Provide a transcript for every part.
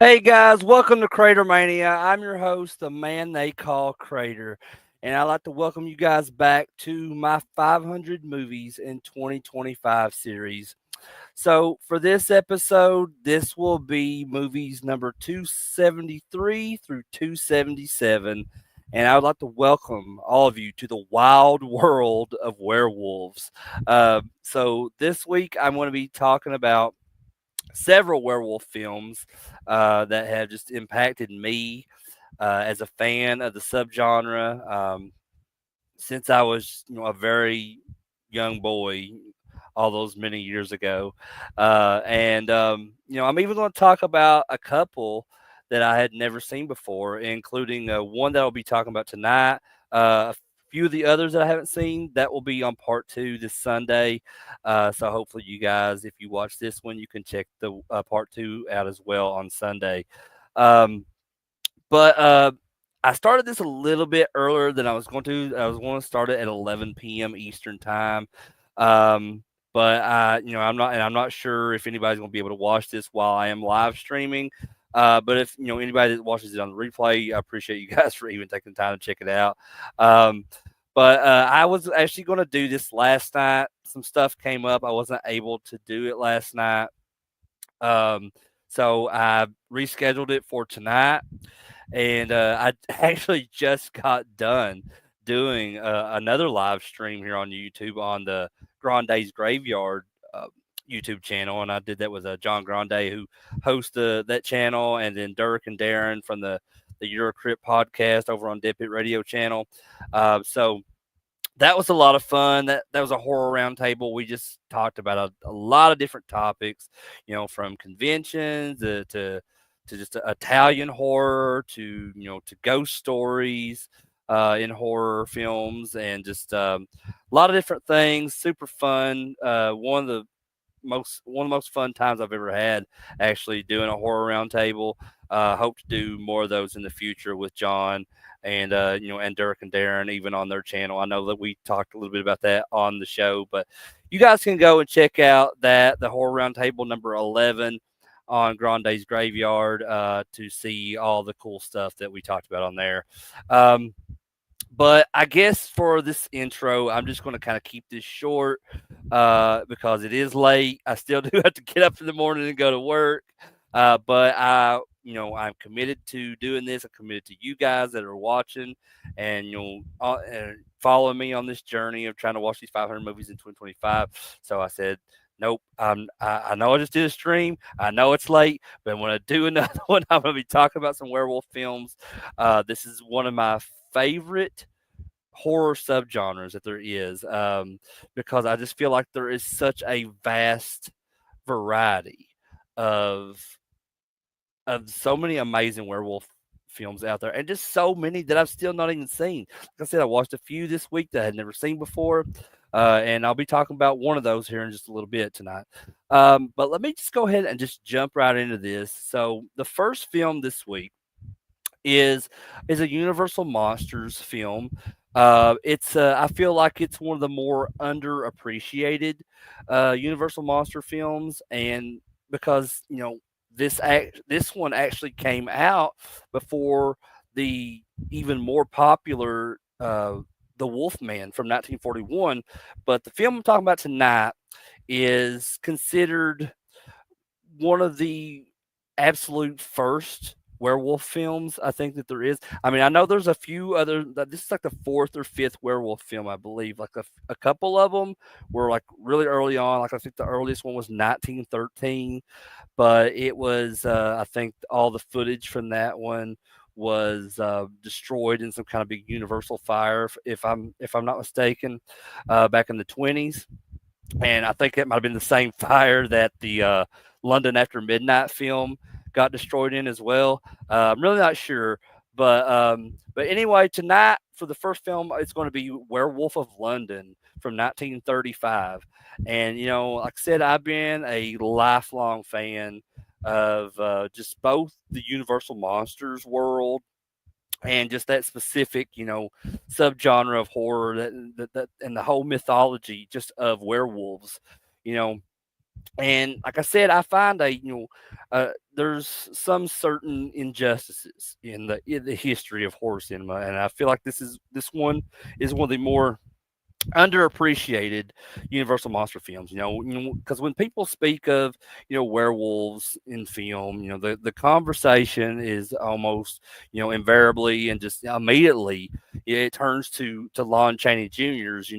Hey guys, welcome to CraterMania. I'm your host, the man they call Crater, and I'd like to welcome you guys back to my 500 movies in 2025 series. So, for this episode, this will be movies number 273 through 277, and I would like to welcome all of you to the wild world of werewolves. So, this week I'm going to be talking about several werewolf films that have just impacted me as a fan of the subgenre since I was, a very young boy, all those many years ago. I'm even going to talk about a couple that I had never seen before, including one that I'll be talking about tonight. A few of the others that I haven't seen that will be on part two this Sunday. So hopefully, you guys, if you watch this one, you can check the part two out as well on Sunday. Um, but I started this a little bit earlier than I was going to. I was going to start it at 11 p.m. Eastern time. Um, but I'm not sure if anybody's going to be able to watch this while I am live streaming. But if anybody that watches it on the replay, I appreciate you guys for even taking the time to check it out. Um, but I was actually going to do this last night. Some stuff came up. I wasn't able to do it last night. Um, so I rescheduled it for tonight, and I actually just got done doing another live stream here on YouTube on the Grande's Graveyard YouTube channel, and I did that with John Grande, who hosts that channel, and then Dirk and Darren from the Eurocrypt podcast over on Dip It Radio channel. So that was a lot of fun. That was a horror roundtable. We just talked about a lot of different topics, from conventions to just Italian horror to to ghost stories in horror films, and just a lot of different things. Super fun. One of the most fun times I've ever had actually doing a horror roundtable. Hope to do more of those in the future with John and and Dirk and Darren, even on their channel. I know that we talked a little bit about that on the show, but you guys can go and check out the horror roundtable number 11 on Grande's Graveyard to see all the cool stuff that we talked about on there. Um, but I guess for this intro, I'm just going to kind of keep this short because it is late. I still do have to get up in the morning and go to work. But I'm committed to doing this. I'm committed to you guys that are watching and, and following me on this journey of trying to watch these 500 movies in 2025. So I said, nope. I know I just did a stream. I know it's late, but when I do another one, I'm going to be talking about some werewolf films. This is one of my favorite horror subgenres that there is, because I just feel like there is such a vast variety of so many amazing werewolf films out there, and just so many that I've still not even seen. Like I said, I watched a few this week that I had never seen before, and I'll be talking about one of those here in just a little bit tonight. But let me just go ahead and just jump right into this. So the first film this week is a Universal Monsters film. It's I feel like it's one of the more underappreciated Universal Monster films, and because this one actually came out before the even more popular the Wolfman from 1941. But the film I'm talking about tonight is considered one of the absolute first werewolf films I think that there is. I mean, I know there's a few other. This is like the fourth or fifth werewolf film, I believe. Like a couple of them were like really early on. Like I think the earliest one was 1913, but it was I think all the footage from that one was destroyed in some kind of big universal fire, if I'm not mistaken, back in the 20s. And I think it might have been the same fire that the London After Midnight film got destroyed in as well. I'm really not sure, but anyway, tonight for the first film, it's going to be Werewolf of London from 1935. And like I said, I've been a lifelong fan of just both the Universal Monsters world and just that specific, subgenre of horror that and the whole mythology just of werewolves, you know. And like I said, I find there's some certain injustices in the history of horror cinema, and I feel like this one is one of the more underappreciated Universal monster films. Because when people speak of werewolves in film, the conversation is almost invariably and just immediately it turns to Lon Chaney Jr.'s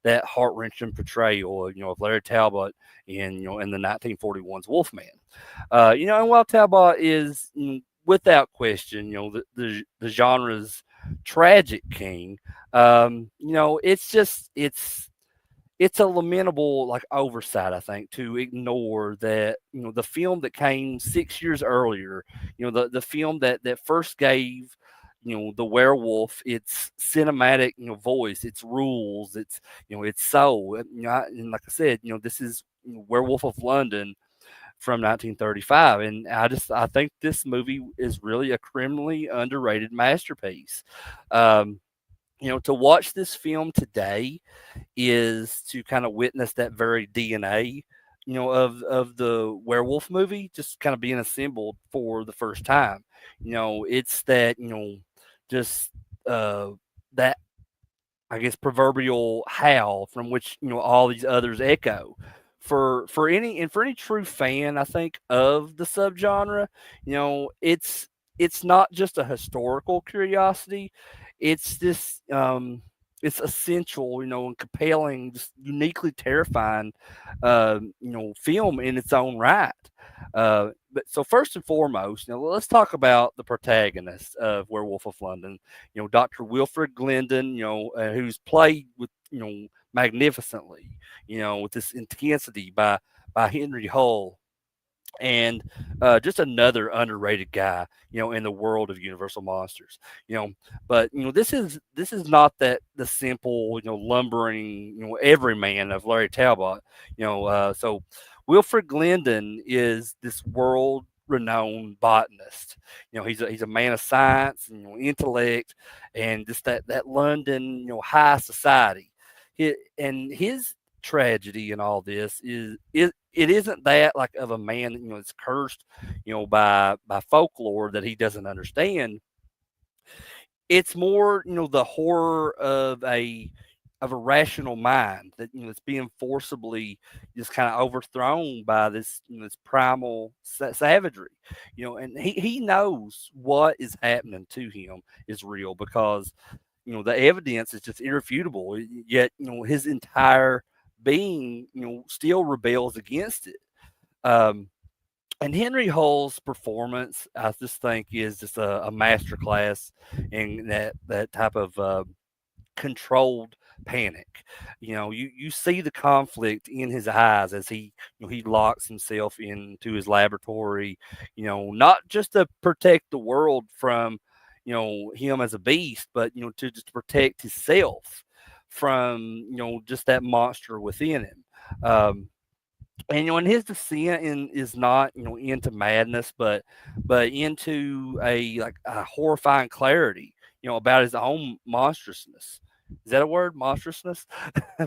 that heart wrenching portrayal of Larry Talbot in the 1941's Wolfman. And while Talbot is without question the genre's tragic king, it's just it's a lamentable like oversight, I think, to ignore that the film that came 6 years earlier, the film that first gave the werewolf its cinematic voice, its rules, its soul. And like I said, this is Werewolf of London from 1935, and I think this movie is really a criminally underrated masterpiece. Um, to watch this film today is to kind of witness that very DNA, of the werewolf movie just kind of being assembled for the first time. It's that just uh, that I guess proverbial howl from which all these others echo. For any true fan, I think of the subgenre, it's not just a historical curiosity. It's this it's essential, and compelling, just uniquely terrifying, film in its own right. But so first and foremost, let's talk about the protagonist of Werewolf of London. Dr. Wilfred Glendon, who's played with magnificently, with this intensity by Henry Hull, and just another underrated guy, in the world of Universal monsters, you know. But this is not that the simple, lumbering, everyman of Larry Talbot, So Wilfred Glendon is this world renowned botanist. He's a man of science and intellect, and just that London, high society. And his tragedy in all this it isn't that like of a man that is cursed by folklore that he doesn't understand. It's more the horror of a rational mind that it's being forcibly just kind of overthrown by this primal savagery. And he knows what is happening to him is real because the evidence is just irrefutable. Yet his entire being still rebels against it. Um, and Henry Hull's performance, I just think, is just a masterclass in that type of controlled panic. You see the conflict in his eyes as he locks himself into his laboratory. Not just to protect the world from him as a beast, but to just protect himself from just that monster within him. And his descent is not into madness, but into a like a horrifying clarity about his own monstrousness. Is that a word, monstrousness?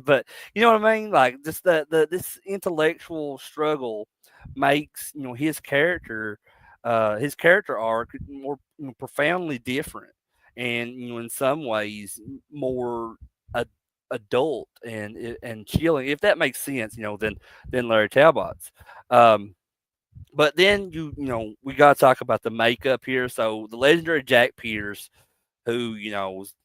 But you know what I mean, like just the this intellectual struggle makes his character arc more profoundly different, and in some ways more adult and chilling, if that makes sense, than Larry Talbot's. Um, but then we got to talk about the makeup here. So the legendary Jack Pierce, who was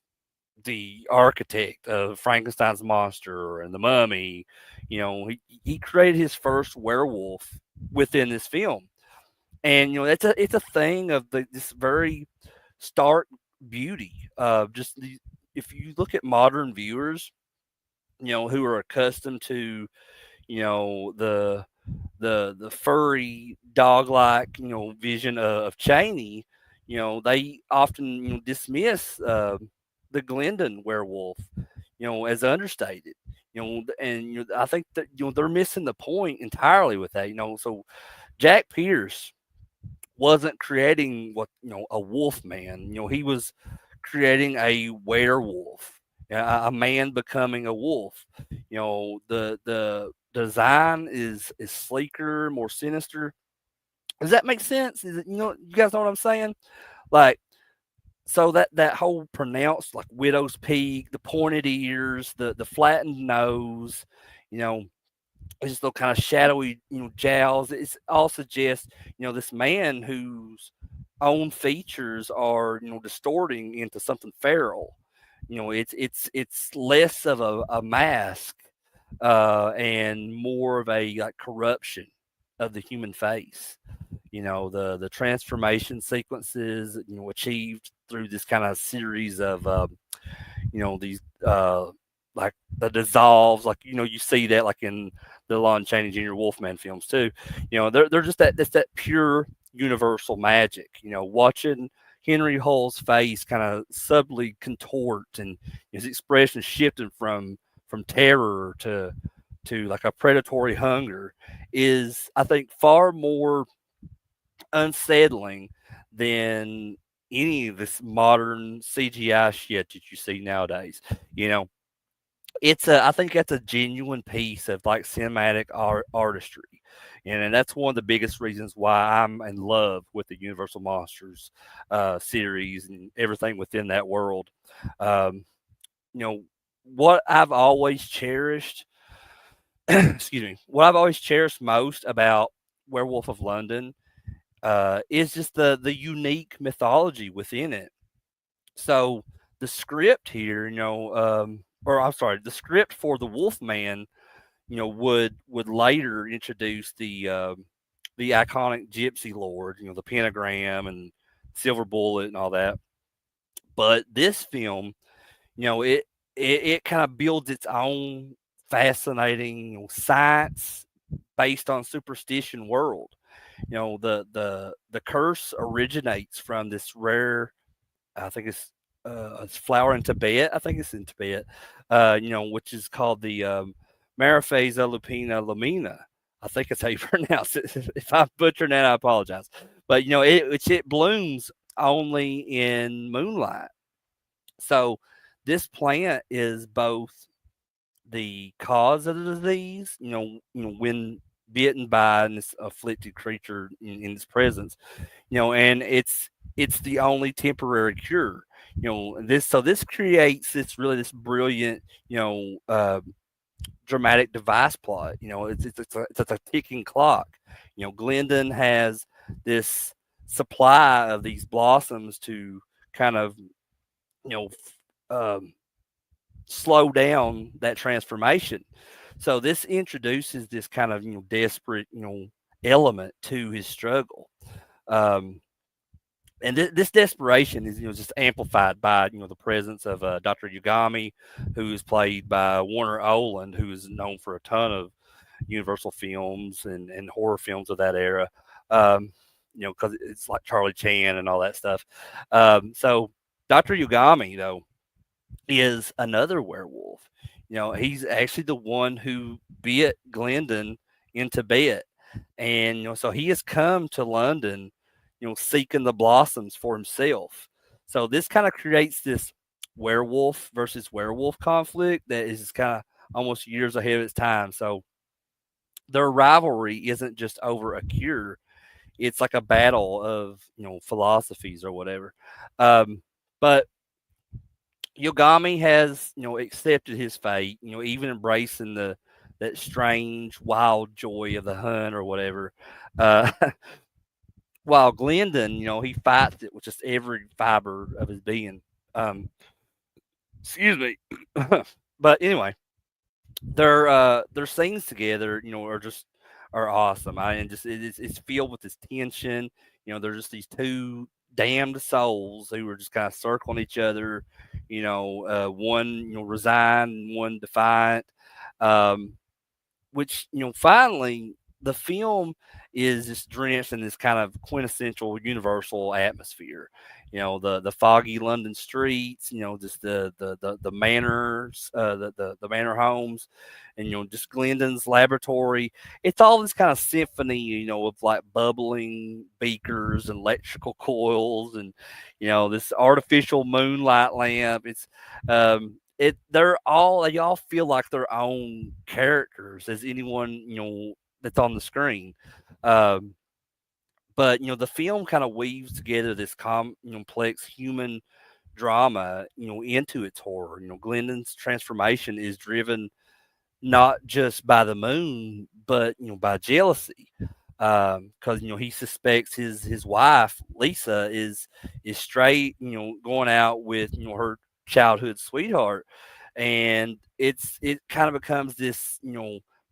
the architect of Frankenstein's monster and the Mummy, he created his first werewolf within this film, and it's a thing of this very stark beauty of just if you look at modern viewers who are accustomed to, the the furry dog like vision of Cheney, they often dismiss the Glendon werewolf, as understated. And I think that they're missing the point entirely with that. So Jack Pierce wasn't creating what a wolf man. He was creating a werewolf, a man becoming a wolf. The design is sleeker, more sinister, Does that make sense? Is it, you guys know what I'm saying? Like, so that whole pronounced like widow's peak, the pointed ears, the flattened nose, you know, just those kind of shadowy, jowls. It all suggests, this man whose own features are, distorting into something feral. It's less of a mask, and more of a like corruption of the human face. The transformation sequences, achieved through this kind of series of these like the dissolves, like you see that like in the Lon Chaney Jr. Wolfman films too. They're just that pure universal magic. Watching Henry Hull's face kind of subtly contort and his expression shifting from terror to like a predatory hunger is, I think, far more unsettling than any of this modern CGI shit that you see nowadays. You know, I think that's a genuine piece of like cinematic artistry, and that's one of the biggest reasons why I'm in love with the Universal Monsters series and everything within that world. Um, you know, what I've always cherished, excuse me, what I've always cherished most about Werewolf of London is just the unique mythology within it. So the script here, or I'm sorry, the script for the Wolfman, would later introduce the iconic Gypsy Lord, the pentagram and silver bullet and all that. But this film, it kind of builds its own fascinating, science based on superstition world. The curse originates from this rare, I think it's flower in Tibet. I think it's in Tibet. Which is called the Mariphasa lupina lamina. I think that's how you pronounce it. If I'm butchering that, I apologize. But it blooms only in moonlight. So this plant is both the cause of the disease. When bitten by this afflicted creature in its presence, and it's the only temporary cure. This creates this brilliant, dramatic device plot. It's a ticking clock. Glendon has this supply of these blossoms to kind of, you know um, slow down that transformation. So this introduces this kind of, desperate, element to his struggle. Um, and this desperation is, just amplified by, the presence of Dr. Yugami, who is played by Warner Oland, who is known for a ton of Universal films and horror films of that era. Because it's like Charlie Chan and all that stuff. So Dr. Yugami, though, is another werewolf. He's actually the one who bit Glendon into bed. And, so he has come to London, seeking the blossoms for himself. So this kind of creates this werewolf versus werewolf conflict that is kind of almost years ahead of its time. So their rivalry isn't just over a cure, it's like a battle of, philosophies or whatever. But Yogami has, accepted his fate, even embracing that strange wild joy of the hunt or whatever. Uh, while Glendon, he fights it with just every fiber of his being. Um, excuse me. But anyway, their scenes together, are awesome. And just it's filled with this tension. There's just these two damned souls who are just kind of circling each other. One resigned, one defiant. Um, which finally the film is just drenched in this kind of quintessential universal atmosphere. The foggy London streets, just the manors, the manor homes, and just Glendon's laboratory. It's all this kind of symphony, of like bubbling beakers and electrical coils, and this artificial moonlight lamp. They all feel like their own characters as anyone that's on the screen. Um, But the film kind of weaves together this complex human drama, into its horror. Glendon's transformation is driven not just by the moon, but by jealousy. Because he suspects his wife Lisa is straight, going out with her childhood sweetheart, and it kind of becomes this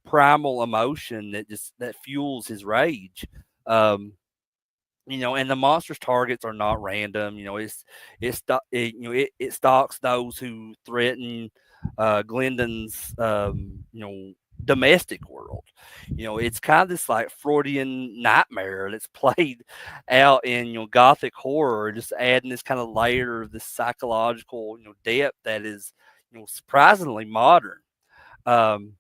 primal emotion that fuels his rage. Um, and the monster's targets are not random. It stalks those who threaten Glendon's domestic world. It's kind of this like Freudian nightmare that's played out in gothic horror, just adding this kind of layer of this psychological depth that is surprisingly modern. Um,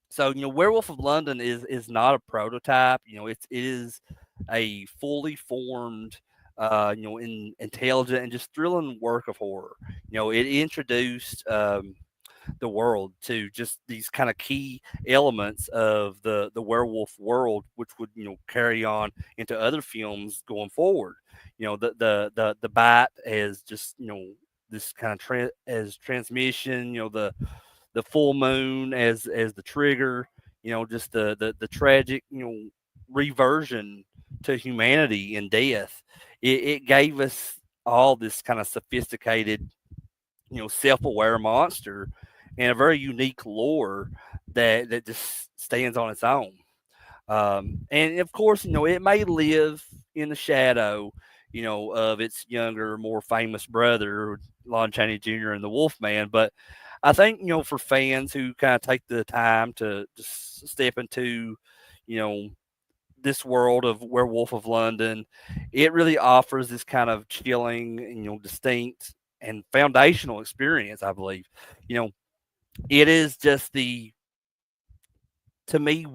so Werewolf of London is not a prototype. It is a fully formed, intelligent and just thrilling work of horror. It introduced the world to just these kind of key elements of the werewolf world, which would carry on into other films going forward. The bite as just this kind of as transmission. The full moon as the trigger, just the tragic, reversion to humanity and death. It gave us all this kind of sophisticated, self-aware monster and a very unique lore that just stands on its own. And of course, it may live in the shadow, of its younger, more famous brother, Lon Chaney Jr. and the Wolfman. But I think, for fans who kind of take the time to just step into, you know, this world of Werewolf of London, it really offers this kind of chilling, distinct and foundational experience, I believe. You know, it is just to me,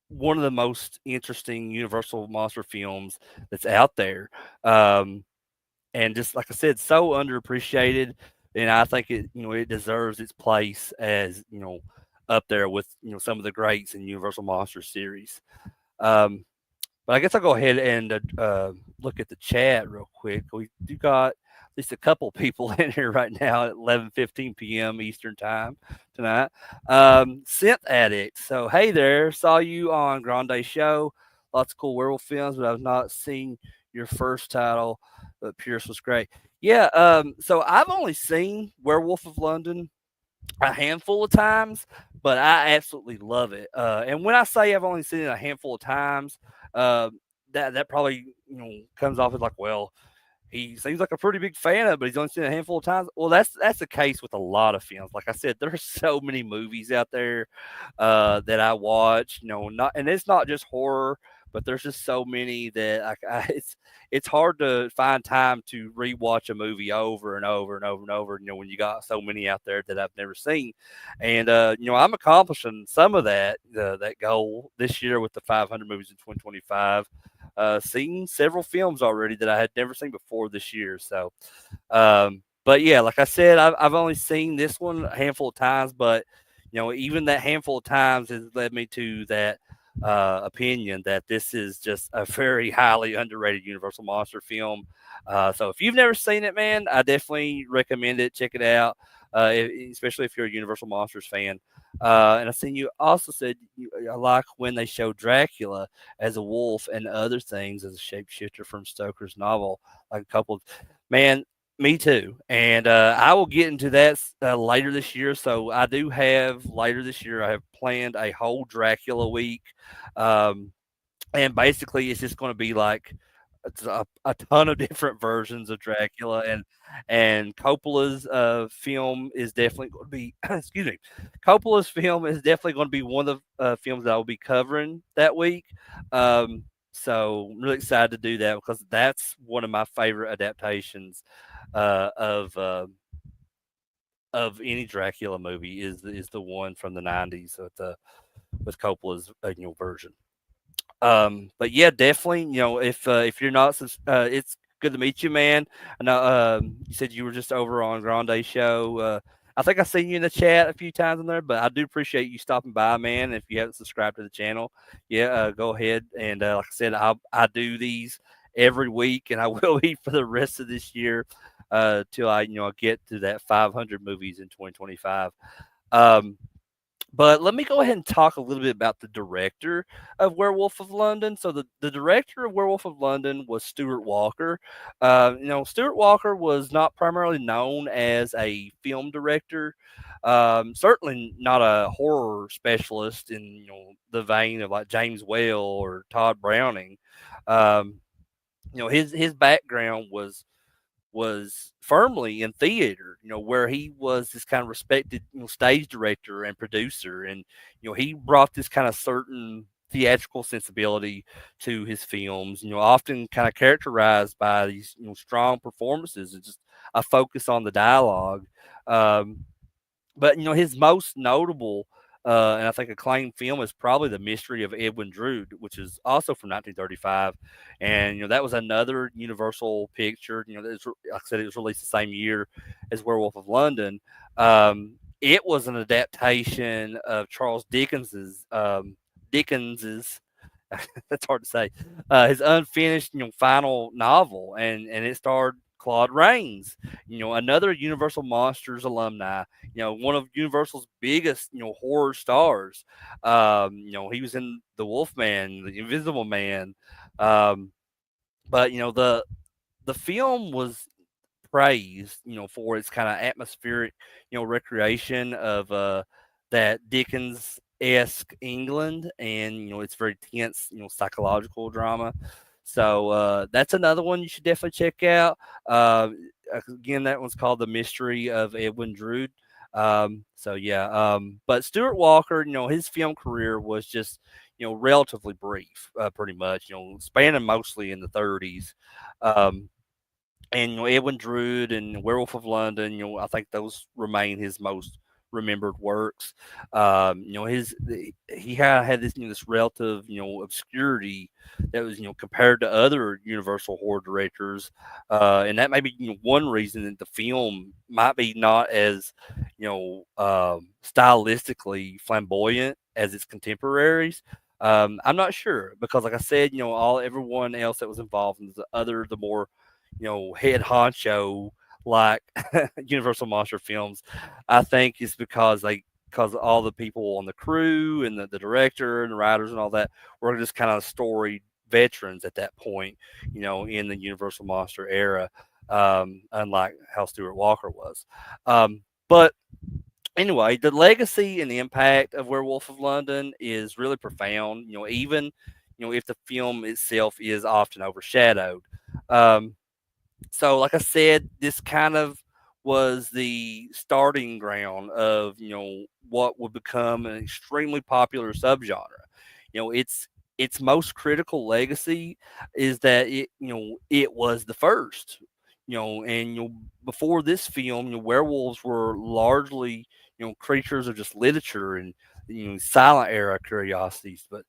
one of the most interesting Universal monster films that's out there. Um, and just like I said, so underappreciated. And I think it deserves its place as, up there with, some of the greats in Universal Monster series. Um, but I guess I'll go ahead and look at the chat real quick. We do got at least a couple people in here right now at 11:15 p.m. Eastern time tonight. Synth Addict. So hey there, saw you on Grande Show. Lots of cool werewolf films, but I've not seen your first title. But Pierce was great. Yeah. So I've only seen Werewolf of London a handful of times, but I absolutely love it. And when I say I've only seen it a handful of times, uh, that probably comes off as like, well, he seems like a pretty big fan of it, but he's only seen it a handful of times. Well, that's the case with a lot of films. Like I said, there's so many movies out there that I watch. Not and it's not just horror, but there's just so many that it's hard to find time to rewatch a movie over and over and over and over. When you got so many out there that I've never seen, and I'm accomplishing some of that goal this year with the 500 movies in 2025. Seen several films already that I had never seen before this year. So, but yeah, like I said, I've only seen this one a handful of times, but even that handful of times has led me to that opinion that this is just a very highly underrated Universal monster film. So if you've never seen it, man, I definitely recommend it. Check it out, especially if you're a Universal Monsters fan. And I seen you also said I like when they show Dracula as a wolf and other things as a shapeshifter from Stoker's novel. Like a couple of, man, me too. And I will get into that later this year. So I do have later this year, I have planned a whole Dracula week. Um, and basically, it's just going to be like it's a ton of different versions of Dracula, and Coppola's film is definitely going to be excuse me, Coppola's film is definitely going to be one of the films that I will be covering that week. So I'm really excited to do that because that's one of my favorite adaptations uh, of uh, of any Dracula movie is the one from the '90s with Coppola's version. But yeah, definitely. If you're not, it's good to meet you, man. I know you said you were just over on Grande Show. I think I seen you in the chat a few times in there, but I do appreciate you stopping by, man. If you haven't subscribed to the channel, yeah, go ahead. And like I said, I do these every week, and I will be for the rest of this year till I get to that 500 movies in 2025. Um, but let me go ahead and talk a little bit about the director of Werewolf of London. So the director of Werewolf of London was Stuart Walker. Stuart Walker was not primarily known as a film director. Certainly not a horror specialist in the vein of like James Whale or Todd Browning. Um, his background was firmly in theater, where he was this kind of respected, stage director and producer. And, he brought this kind of certain theatrical sensibility to his films, often kind of characterized by these, strong performances and just a focus on the dialogue. Um, but his most notable and I think acclaimed film is probably The Mystery of Edwin Drood, which is also from 1935, and that was another Universal picture. Like I said, it was released the same year as Werewolf of London. It was an adaptation of Charles Dickens's that's hard to say. His unfinished, final novel, and it starred Claude Rains, another Universal Monsters alumni. One of Universal's biggest, horror stars. He was in The Wolfman, The Invisible Man. Um, but the film was praised, for its kind of atmospheric, recreation of that Dickens esque England, and it's very tense, psychological drama. So that's another one you should definitely check out. Again, that one's called The Mystery of Edwin Drood. So yeah, but Stuart Walker, his film career was just relatively brief, pretty much, spanning mostly in the 30s. Um, and Edwin Drood and Werewolf of London, I think those remain his most remembered works. He had this this relative obscurity that was compared to other Universal horror directors, and that may be one reason that the film might be not as stylistically flamboyant as its contemporaries. I'm not sure because, like I said, everyone else that was involved in the more head honcho like Universal Monster Films, I think is because all the people on the crew and the director and the writers and all that were just kind of storied veterans at that point, in the Universal Monster era, unlike how Stuart Walker was. But anyway, the legacy and the impact of Werewolf of London is really profound, even if the film itself is often overshadowed. Um, so, like I said, this kind of was the starting ground of what would become an extremely popular subgenre. Its most critical legacy is that it was the first. And before this film, werewolves were largely creatures of just literature and silent era curiosities. But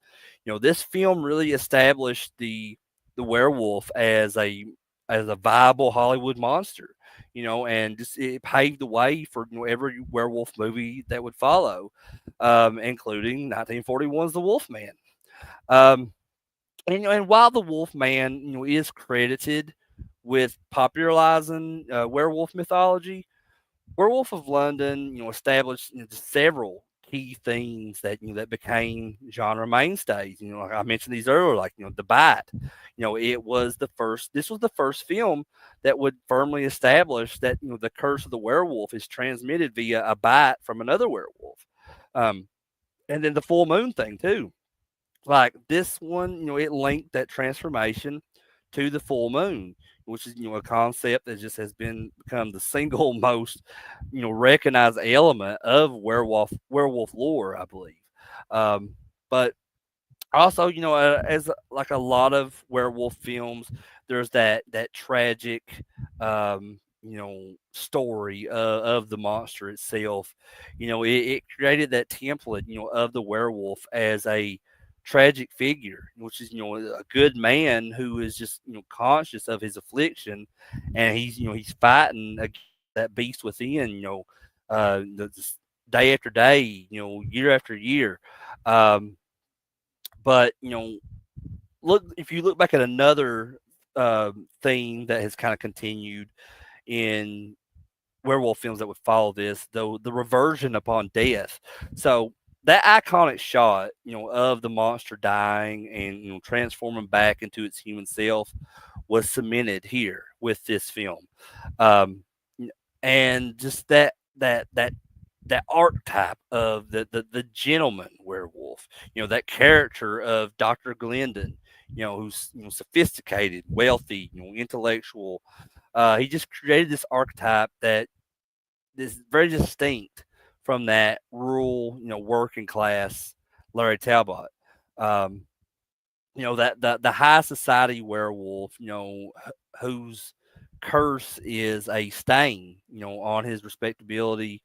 this film really established the werewolf as a viable Hollywood monster, and just it paved the way for every werewolf movie that would follow, including 1941's The Wolfman. Um, and while The Wolfman, is credited with popularizing werewolf mythology, Werewolf of London, established several key themes that became genre mainstays. Like I mentioned these earlier, like the bite. It was the first. This was the first film that would firmly establish that the curse of the werewolf is transmitted via a bite from another werewolf. Um, and then the full moon thing too. Like this one, it linked that transformation to the full moon, which is a concept that just has become the single most recognized element of werewolf lore, I believe. But also, as like a lot of werewolf films, there's that tragic, story of the monster itself. It created that template, of the werewolf as a tragic figure, which is a good man who is just conscious of his affliction, and he's fighting against that beast within, just day after day, year after year. Um, but look, if you look back at another theme that has kind of continued in werewolf films that would follow this, though, the reversion upon death. So that iconic shot, of the monster dying and transforming back into its human self was cemented here with this film, um, and just that archetype of the gentleman werewolf, that character of Dr. Glendon, who's sophisticated, wealthy, intellectual. He just created this archetype that is very distinct from that rural, working class Larry Talbot. Um, that the high society werewolf, whose curse is a stain, on his respectability.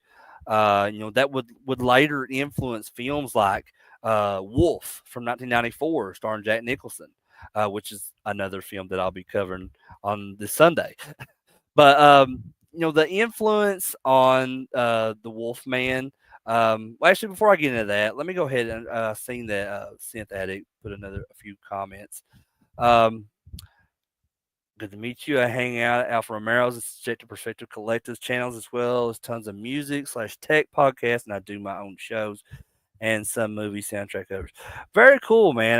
That would later influence films like Wolf from 1994, starring Jack Nicholson, which is another film that I'll be covering on this Sunday. But the influence on the Wolfman. Well, actually, before I get into that, let me go ahead and seen that Synth Addict put a few comments. Um, Good to meet you. I hang out at Alpha Romero's and Subjective Perspective Collective's channels, as well as tons of music/tech podcasts, and I do my own shows and some movie soundtrack covers. Very cool, man.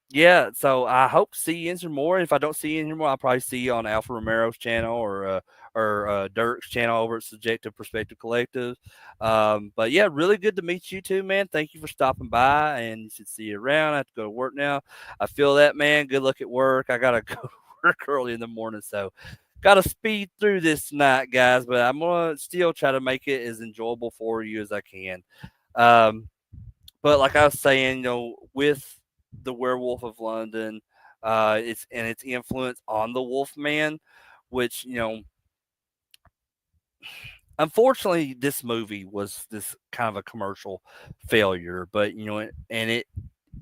Yeah, so I hope to see you in some more. If I don't see you anymore, I'll probably see you on Alpha Romero's channel or Dirk's channel over at Subjective Perspective Collective. But yeah, really good to meet you too, man. Thank you for stopping by, and you should see you around. I have to go to work now. I feel that, man. Good luck at work. I gotta go to work early in the morning, so got to speed through this tonight, guys. But I'm gonna still try to make it as enjoyable for you as I can. Um, but like I was saying, with the Werewolf of London, its influence on the Wolfman, which unfortunately, this movie was this kind of a commercial failure. But and it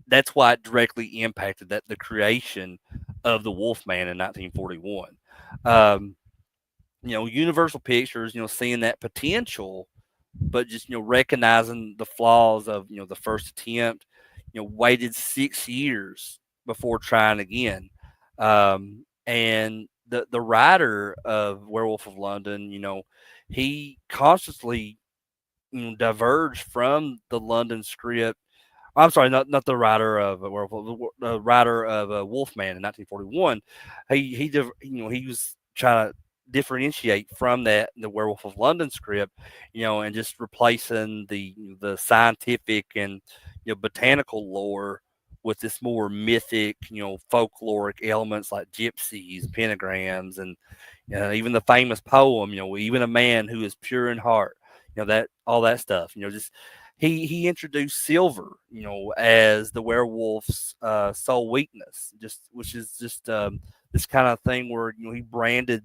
that's why it directly impacted the creation of the Wolfman in 1941. Um, Universal Pictures, seeing that potential, but just recognizing the flaws of the first attempt, waited 6 years before trying again. And the writer of Werewolf of London, he consciously diverged from the London script. I'm sorry, not the writer of Werewolf, the writer of Wolfman in 1941. He was trying to differentiate from the Werewolf of London script, and just replacing the scientific and botanical lore with this more mythic, folkloric elements like gypsies, pentagrams, and even the famous poem, even a man who is pure in heart, that all that stuff, just he introduced silver, as the werewolf's sole weakness, just which is just this kind of thing where he branded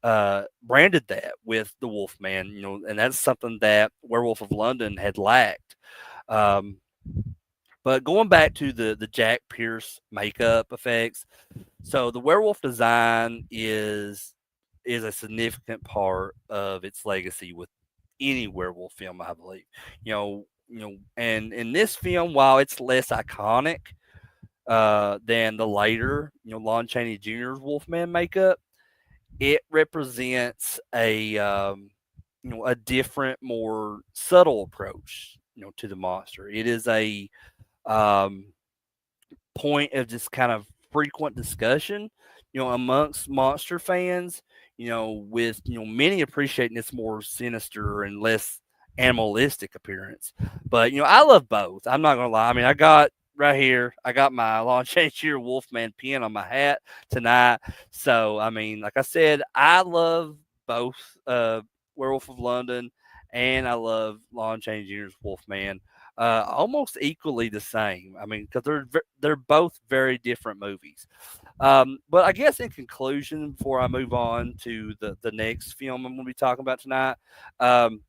that with the Wolfman, and that's something that Werewolf of London had lacked. Um, but going back to the Jack Pierce makeup effects, so the werewolf design is a significant part of its legacy with any werewolf film, I believe. And in this film, while it's less iconic than the later, Lon Chaney Jr.'s Wolfman makeup, it represents a different, more subtle approach, to the monster. It is a um, point of just kind of frequent discussion, amongst monster fans, with, many appreciating its more sinister and less animalistic appearance. But, I love both. I'm not going to lie. I mean, I got right here, I got my Lon Chaney Wolfman pin on my hat tonight. So, I mean, like I said, I love both Werewolf of London and I love Lon Chaney Jr.'s Wolfman almost equally the same. I mean, because they're both very different movies. But I guess in conclusion, before I move on to the next film I'm going to be talking about tonight, um,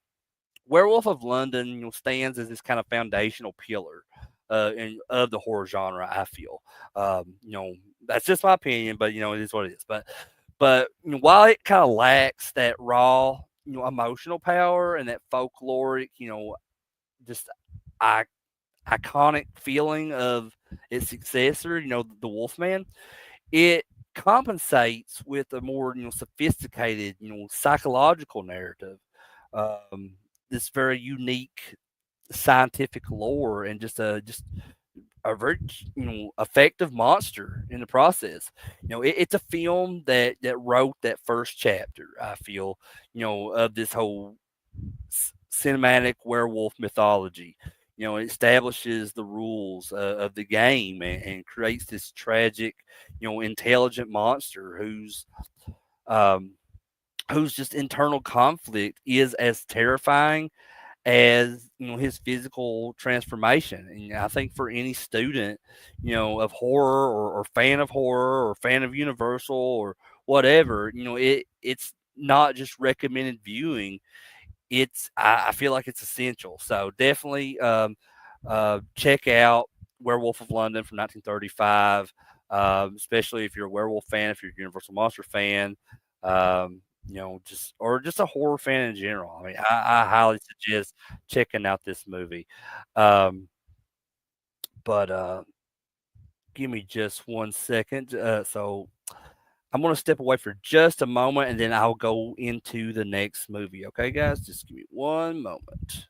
Werewolf of London, stands as this kind of foundational pillar of the horror genre. I feel, that's just my opinion, but it is what it is. But while it kind of lacks that raw, emotional power and that folkloric, just I- iconic feeling of its successor, the Wolfman, it compensates with a more sophisticated, psychological narrative. Um, this very unique scientific lore and just a very effective monster in the process. It's a film that wrote that first chapter. I feel of this whole cinematic werewolf mythology. It establishes the rules of the game and creates this tragic, intelligent monster um, whose just internal conflict is as terrifying as his physical transformation. And I think for any student, of horror or fan of horror or fan of Universal or whatever, it's not just recommended viewing, I feel like it's essential. So definitely check out Werewolf of London from 1935, especially if you're a werewolf fan, if you're a Universal Monster fan, just a horror fan in general. I mean, I highly suggest checking out this movie. Um, but give me just 1 second. So I'm going to step away for just a moment and then I'll go into the next movie. Okay, guys? Just give me one moment.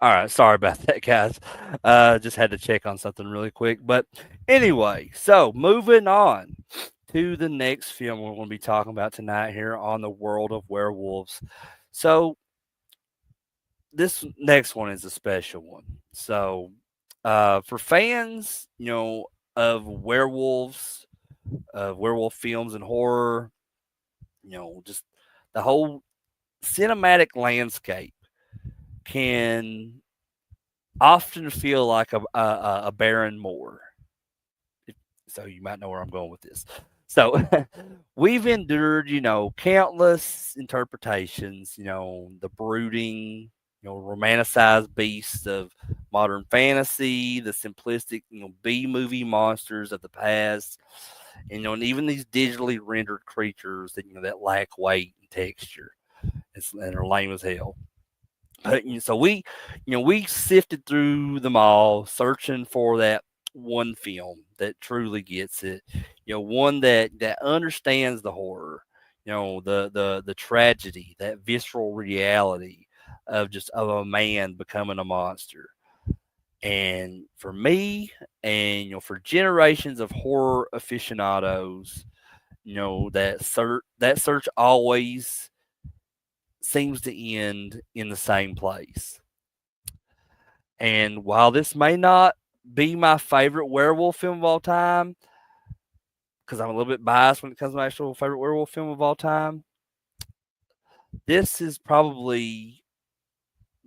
All right, sorry about that, guys. Just had to check on something really quick. But anyway, so moving on to the next film we're going to be talking about tonight here on the world of werewolves. So this next one is a special one. So for fans, of werewolves, of werewolf films and horror, just the whole cinematic landscape can often feel like a barren moor. So you might know where I'm going with this. So we've endured, countless interpretations, the brooding, romanticized beasts of modern fantasy, the simplistic, B movie monsters of the past, and even these digitally rendered creatures that, that lack weight and texture and are lame as hell. But so we sifted through them all, searching for that one film that truly gets it. One that understands the horror. The tragedy, that visceral reality of a man becoming a monster. And for me, and for generations of horror aficionados, that search always seems to end in the same place. And while this may not be my favorite werewolf film of all time, because I'm a little bit biased when it comes to my actual favorite werewolf film of all time, this is probably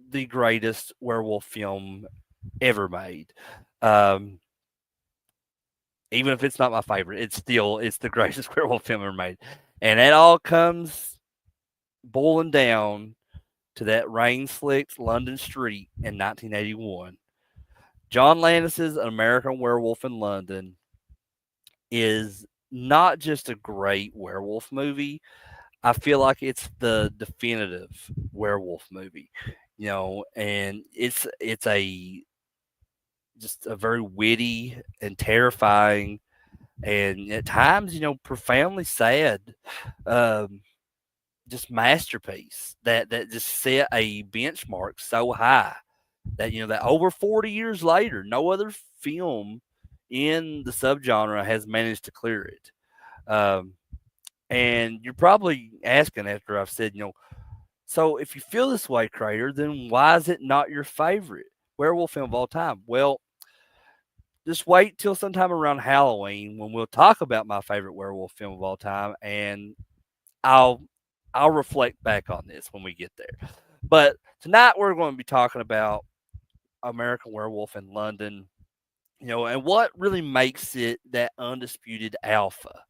the greatest werewolf film ever made. Um, Even if it's not my favorite, it's the greatest werewolf film ever made, and it all comes boiling down to that rain-slicked London street in 1981. John Landis's An American Werewolf in London is not just a great werewolf movie. I feel like it's the definitive werewolf movie, and it's a just a very witty and terrifying and at times, profoundly sad, um, just masterpiece that just set a benchmark so high that that over 40 years later, no other film in the subgenre has managed to clear it. Um, and you're probably asking after I've said, so if you feel this way, Crater, then why is it not your favorite werewolf film of all time? Well, just wait till sometime around Halloween when we'll talk about my favorite werewolf film of all time, and I'll I'll reflect back on this when we get there. But tonight we're going to be talking about American Werewolf in London, and what really makes it that undisputed alpha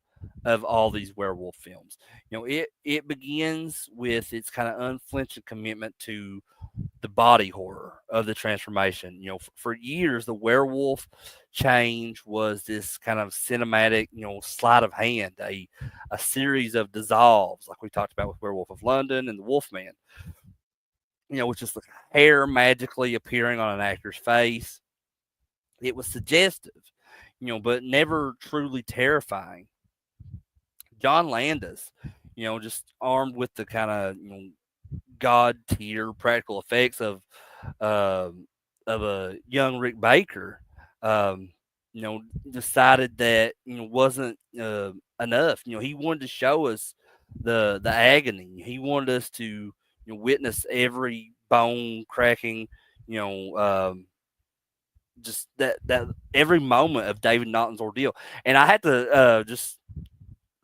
of all these werewolf films. It begins with its kind of unflinching commitment to the body horror of the transformation. For years, the werewolf change was this kind of cinematic, sleight of hand, a series of dissolves, like we talked about with Werewolf of London and the Wolfman. Which is the hair magically appearing on an actor's face. It was suggestive, but never truly terrifying. John Landis, just armed with the kind of god tier practical effects um, of a young Rick Baker, um, decided that wasn't enough. He wanted to show us the agony. He wanted us to witness every bone cracking. You know. Just that every moment of David Naughton's ordeal, and I had to just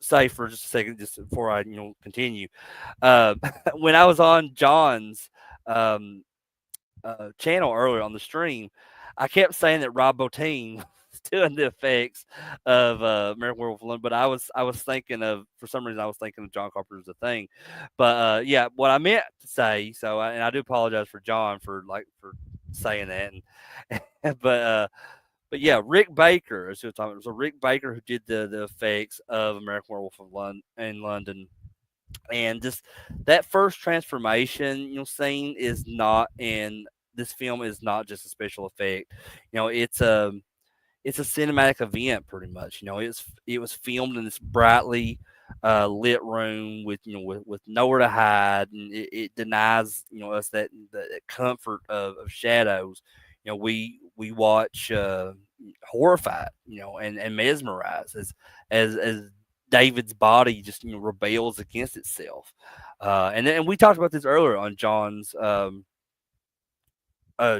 say for just a second, just before I continue, uh, when I was on John's um, channel earlier on the stream, I kept saying that Rob Bottin was doing the effects of American Werewolf in London, but I was thinking of, for some reason I was thinking of John Carpenter's The Thing, but yeah, what I meant to say, and I do apologize for John for saying that, and but yeah, Rick Baker is who I'm talking about. So Rick Baker, who did the effects of American Werewolf of in London, and just that first transformation scene is not in this film, is not just a special effect. It's a cinematic event, pretty much. It was filmed in this brightly lit room with with nowhere to hide, and it denies us that comfort of shadows. We watch horrified, and mesmerized as David's body just rebels against itself. And we talked about this earlier on John's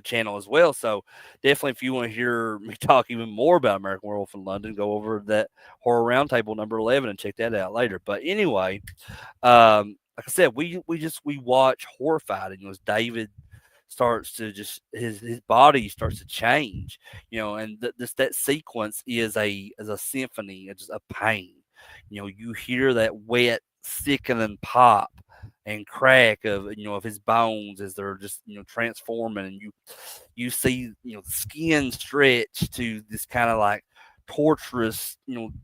channel as well. So definitely, if you want to hear me talk even more about American Werewolf in London, go over that Horror Roundtable number 11 and check that out later. But anyway, like I said, we watch horrified, and as David starts to just his body starts to change, and that sequence is a symphony, it's a pain. You hear that wet, sickening pop and crack of his bones as they're just transforming, and you see the skin stretch to this kind of like torturous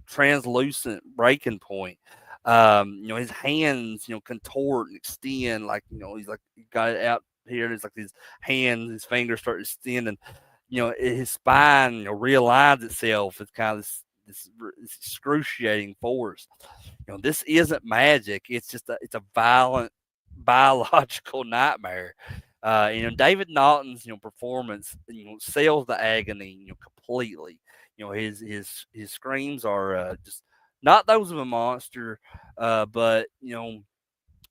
translucent breaking point. His hands contort and extend, like he's like he got it out here, and it's like his hands, his fingers start to extend, and his spine realigns itself. It's kind of this excruciating force. This isn't magic. It's a violent biological nightmare. David Naughton's performance sells the agony completely. His screams are just not those of a monster, but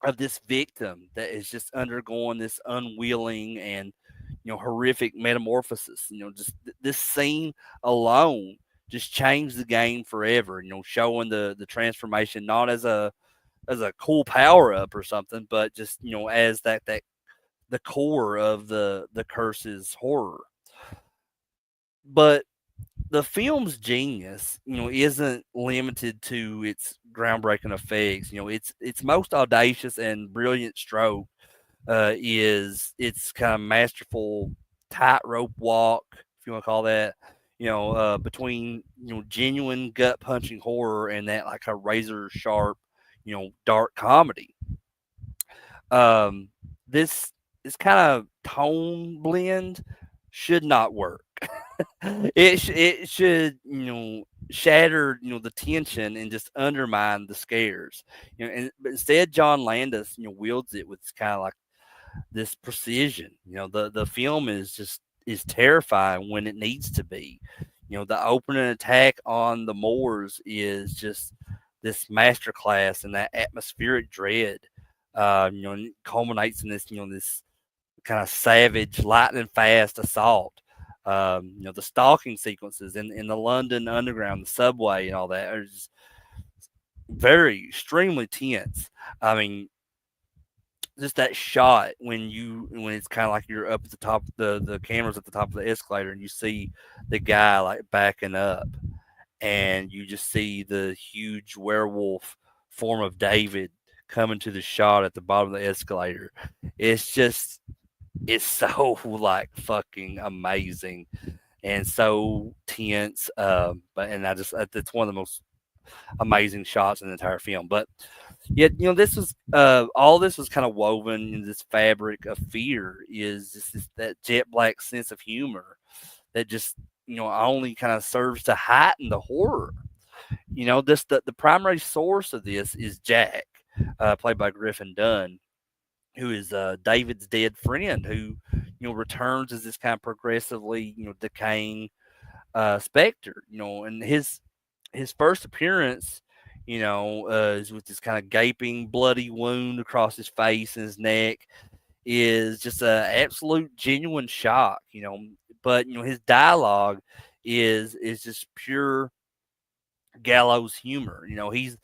of this victim that is just undergoing this unwilling and horrific metamorphosis. Just this scene alone just changed the game forever. Showing the transformation not as a cool power up or something, but just as that the core of the curse's horror. But the film's genius, isn't limited to its groundbreaking effects. Its most audacious and brilliant stroke is its kind of masterful tightrope walk, if you want to call that. Between genuine gut punching horror and that like a razor sharp, dark comedy. Um, this kind of tone blend should not work. It should shatter the tension and just undermine the scares. But instead John Landis wields it with kind of like this precision. The film is terrifying when it needs to be. The opening attack on the Moors is just this masterclass in that atmospheric dread. And it culminates in this kind of savage, lightning fast assault. The stalking sequences in the London Underground, the subway, and all that are just very extremely tense. I mean, just that shot when it's kind of like you're up at the top, the camera's at the top of the escalator, and you see the guy like backing up, and you just see the huge werewolf form of David coming to the shot at the bottom of the escalator. It's just, it's so like fucking amazing and so tense. But and I just it's one of the most amazing shots in the entire film. But yet, this was all this was kind of woven in this fabric of fear. Is just that jet black sense of humor that just only kind of serves to heighten the horror. This the primary source of this is Jack, played by Griffin Dunn, who is David's dead friend, who returns as this kind of progressively decaying specter. And his first appearance, is with this kind of gaping, bloody wound across his face and his neck, is just a absolute genuine shock. But his dialogue is just pure gallows humor. He's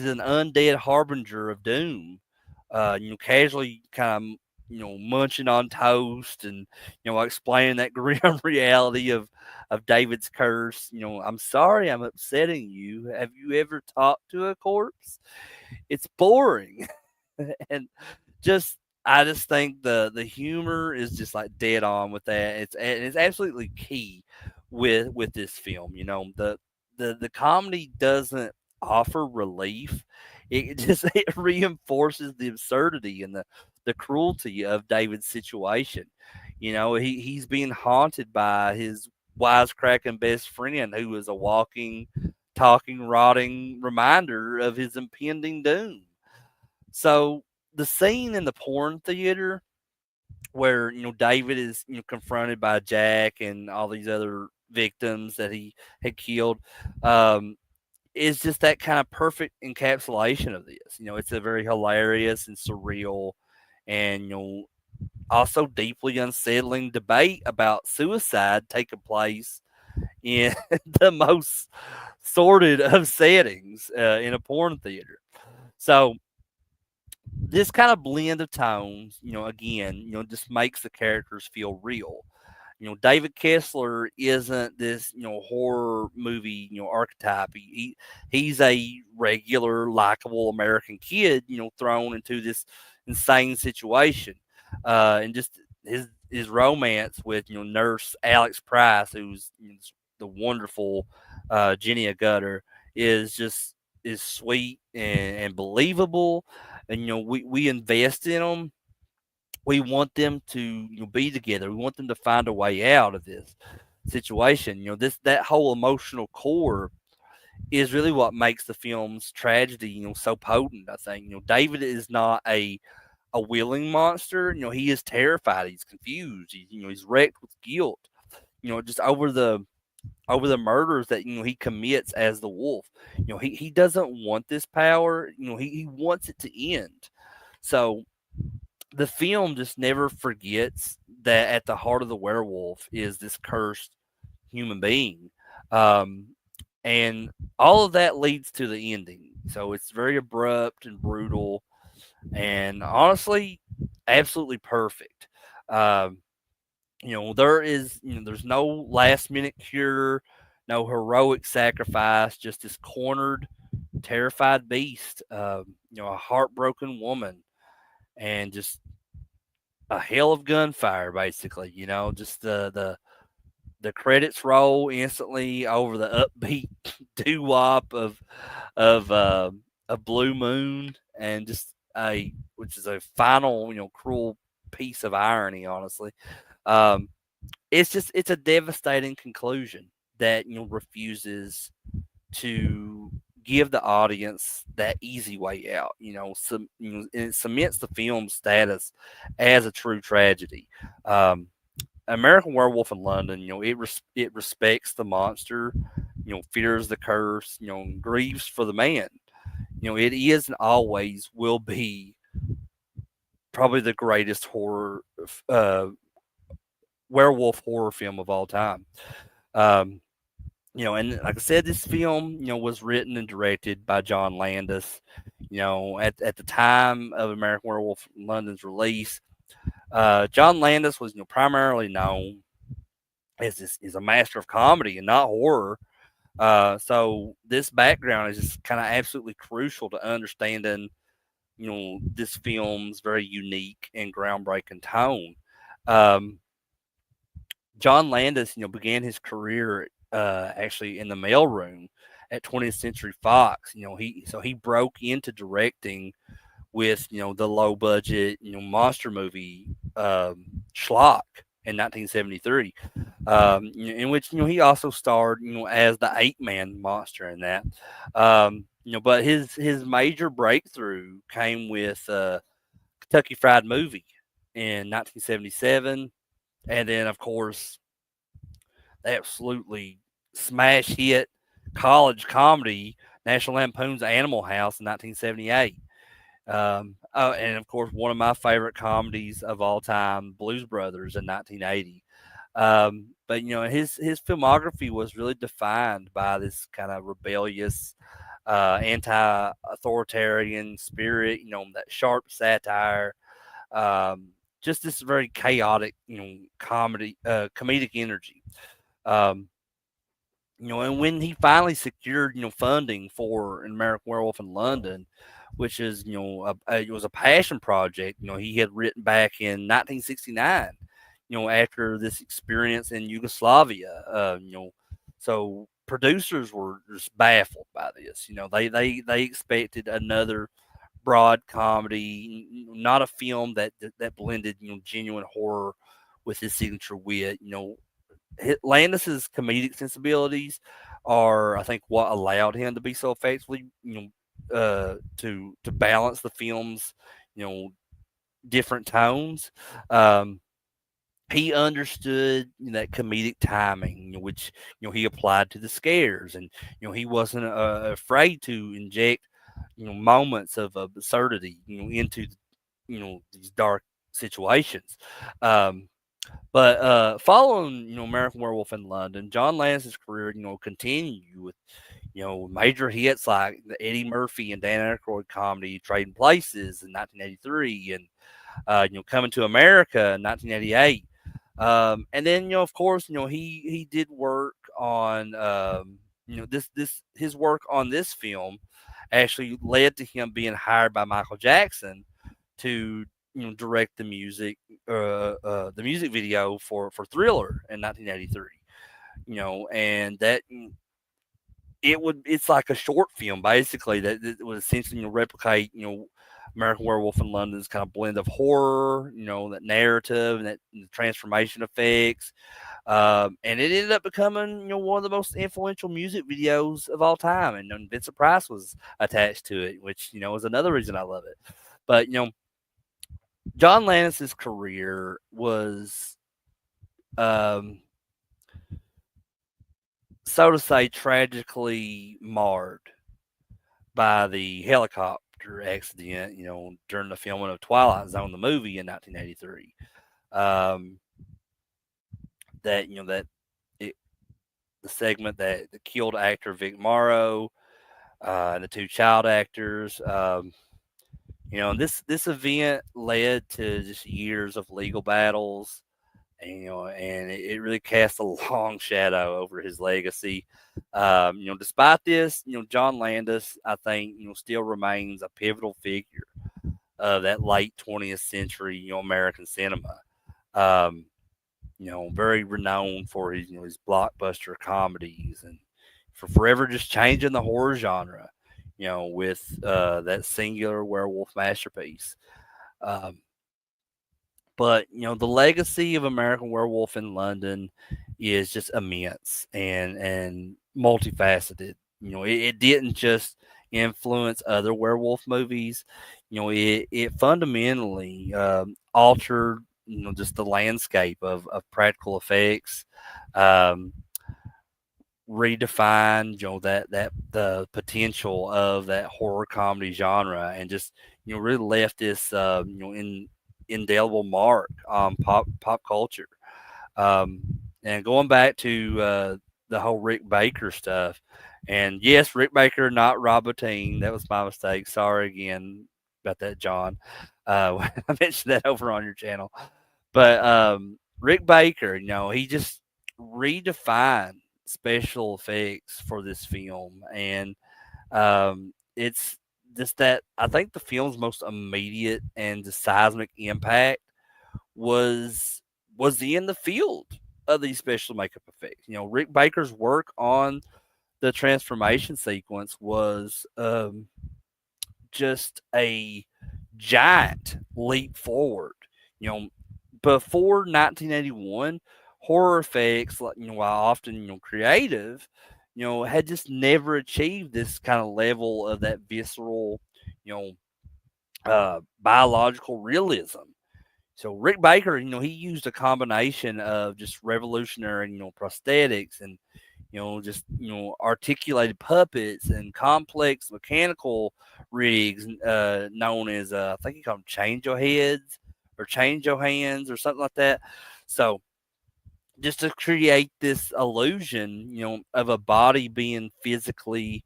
an undead harbinger of doom. Casually kind of munching on toast and explaining that grim reality of David's curse. I'm sorry, I'm upsetting you. Have you ever talked to a corpse? It's boring, and just I just think the humor is just like dead on with that. It's absolutely key with this film. The comedy doesn't offer relief. It just it reinforces the absurdity and the cruelty of David's situation. He's being haunted by his wisecracking best friend who is a walking, talking, rotting reminder of his impending doom. So the scene in the porn theater where David is confronted by Jack and all these other victims that he had killed, um, is just that kind of perfect encapsulation of this. It's a very hilarious and surreal, and also deeply unsettling debate about suicide taking place in the most sordid of settings in a porn theater. So this kind of blend of tones, again, just makes the characters feel real. David Kessler isn't this, horror movie, archetype. He's a regular, likable American kid, thrown into this insane situation, and just his romance with, Nurse Alex Price, who's the wonderful Jenny Agutter, is just is sweet and believable, and we invest in them. We want them to be together. We want them to find a way out of this situation. This that whole emotional core is really what makes the film's tragedy so potent. I think David is not a willing monster. He is terrified. He's confused. He's wrecked with guilt. Just over the murders that he commits as the wolf. He doesn't want this power. He wants it to end. So the film just never forgets that at the heart of the werewolf is this cursed human being. Um, and all of that leads to the ending. So it's very abrupt and brutal, and honestly, absolutely perfect. Um, there's no last minute cure, no heroic sacrifice, just this cornered, terrified beast, a heartbroken woman, and just a hell of gunfire, basically. Just the credits roll instantly over the upbeat doo wop of a blue moon, and just a which is a final cruel piece of irony, honestly. Um, it's a devastating conclusion that refuses to give the audience that easy way out. And it cements the film's status as a true tragedy. American Werewolf in London, it respects the monster, fears the curse, grieves for the man. It is and always will be probably the greatest horror werewolf horror film of all time. Um, And like I said, this film, was written and directed by John Landis. At the time of American Werewolf in London's release, John Landis was, primarily known as this is a master of comedy and not horror. So this background is just kind of absolutely crucial to understanding, this film's very unique and groundbreaking tone. Um, John Landis, began his career actually in the mailroom at 20th Century Fox. He broke into directing with the low budget monster movie Schlock in 1973, in which he also starred as the Eight Man monster in that. But his major breakthrough came with Kentucky Fried Movie in 1977, and then of course absolutely smash hit college comedy National Lampoon's Animal House in 1978. And of course, one of my favorite comedies of all time, Blues Brothers in 1980. But his filmography was really defined by this kind of rebellious, anti-authoritarian spirit. That sharp satire, just this very chaotic, comedic energy. Um, and when he finally secured, funding for an American Werewolf in London, which is, it was a passion project, he had written back in 1969, after this experience in Yugoslavia, so producers were just baffled by this. They expected another broad comedy, not a film that blended, genuine horror with his signature wit. Landis's comedic sensibilities are, I think, what allowed him to be so effectively, to balance the film's, you know, different tones. Um, he understood that comedic timing, which he applied to the scares, and he wasn't afraid to inject moments of absurdity into these dark situations. Um, but following American Werewolf in London, John Lance's career continued with major hits like the Eddie Murphy and Dan Aykroyd comedy Trading Places in 1983, and Coming to America in 1988. And then of course he did work on this his work on this film actually led to him being hired by Michael Jackson to direct the music video for Thriller in 1983. And that it's like a short film basically that would essentially replicate American Werewolf in London's kind of blend of horror, that narrative and that transformation effects. And it ended up becoming, one of the most influential music videos of all time. And Vincent Price was attached to it, which, is another reason I love it. But, John Lannis's career was, um, so to say, tragically marred by the helicopter accident, during the filming of Twilight Zone, the movie in 1983. Um, that it, the segment that killed actor Vic Morrow and the two child actors. And this event led to just years of legal battles, and it really cast a long shadow over his legacy. Despite this, John Landis, I think, still remains a pivotal figure of that late 20th century, American cinema. Um, very renowned for his blockbuster comedies and for forever just changing the horror genre, with that singular werewolf masterpiece. Um, but the legacy of American Werewolf in London is just immense and multifaceted. It didn't just influence other werewolf movies. It fundamentally altered just the landscape of practical effects. Um, Redefined that the potential of that horror comedy genre, and just really left this indelible mark on pop culture. And going back to the whole Rick Baker stuff. And yes, Rick Baker, not Rob Bottin. That was my mistake. Sorry again about that, John. I mentioned that over on your channel. But Rick Baker, he just redefined special effects for this film. And it's just that I think the film's most immediate and the seismic impact was in the field of these special makeup effects. Rick Baker's work on the transformation sequence was just a giant leap forward. You know, before 1981, horror effects, like while often creative, had just never achieved this kind of level of that visceral, you biological realism. So Rick Baker, he used a combination of just revolutionary, prosthetics and, just, articulated puppets and complex mechanical rigs, known as, I think he called them change your heads or change your hands or something like that. So just to create this illusion, of a body being physically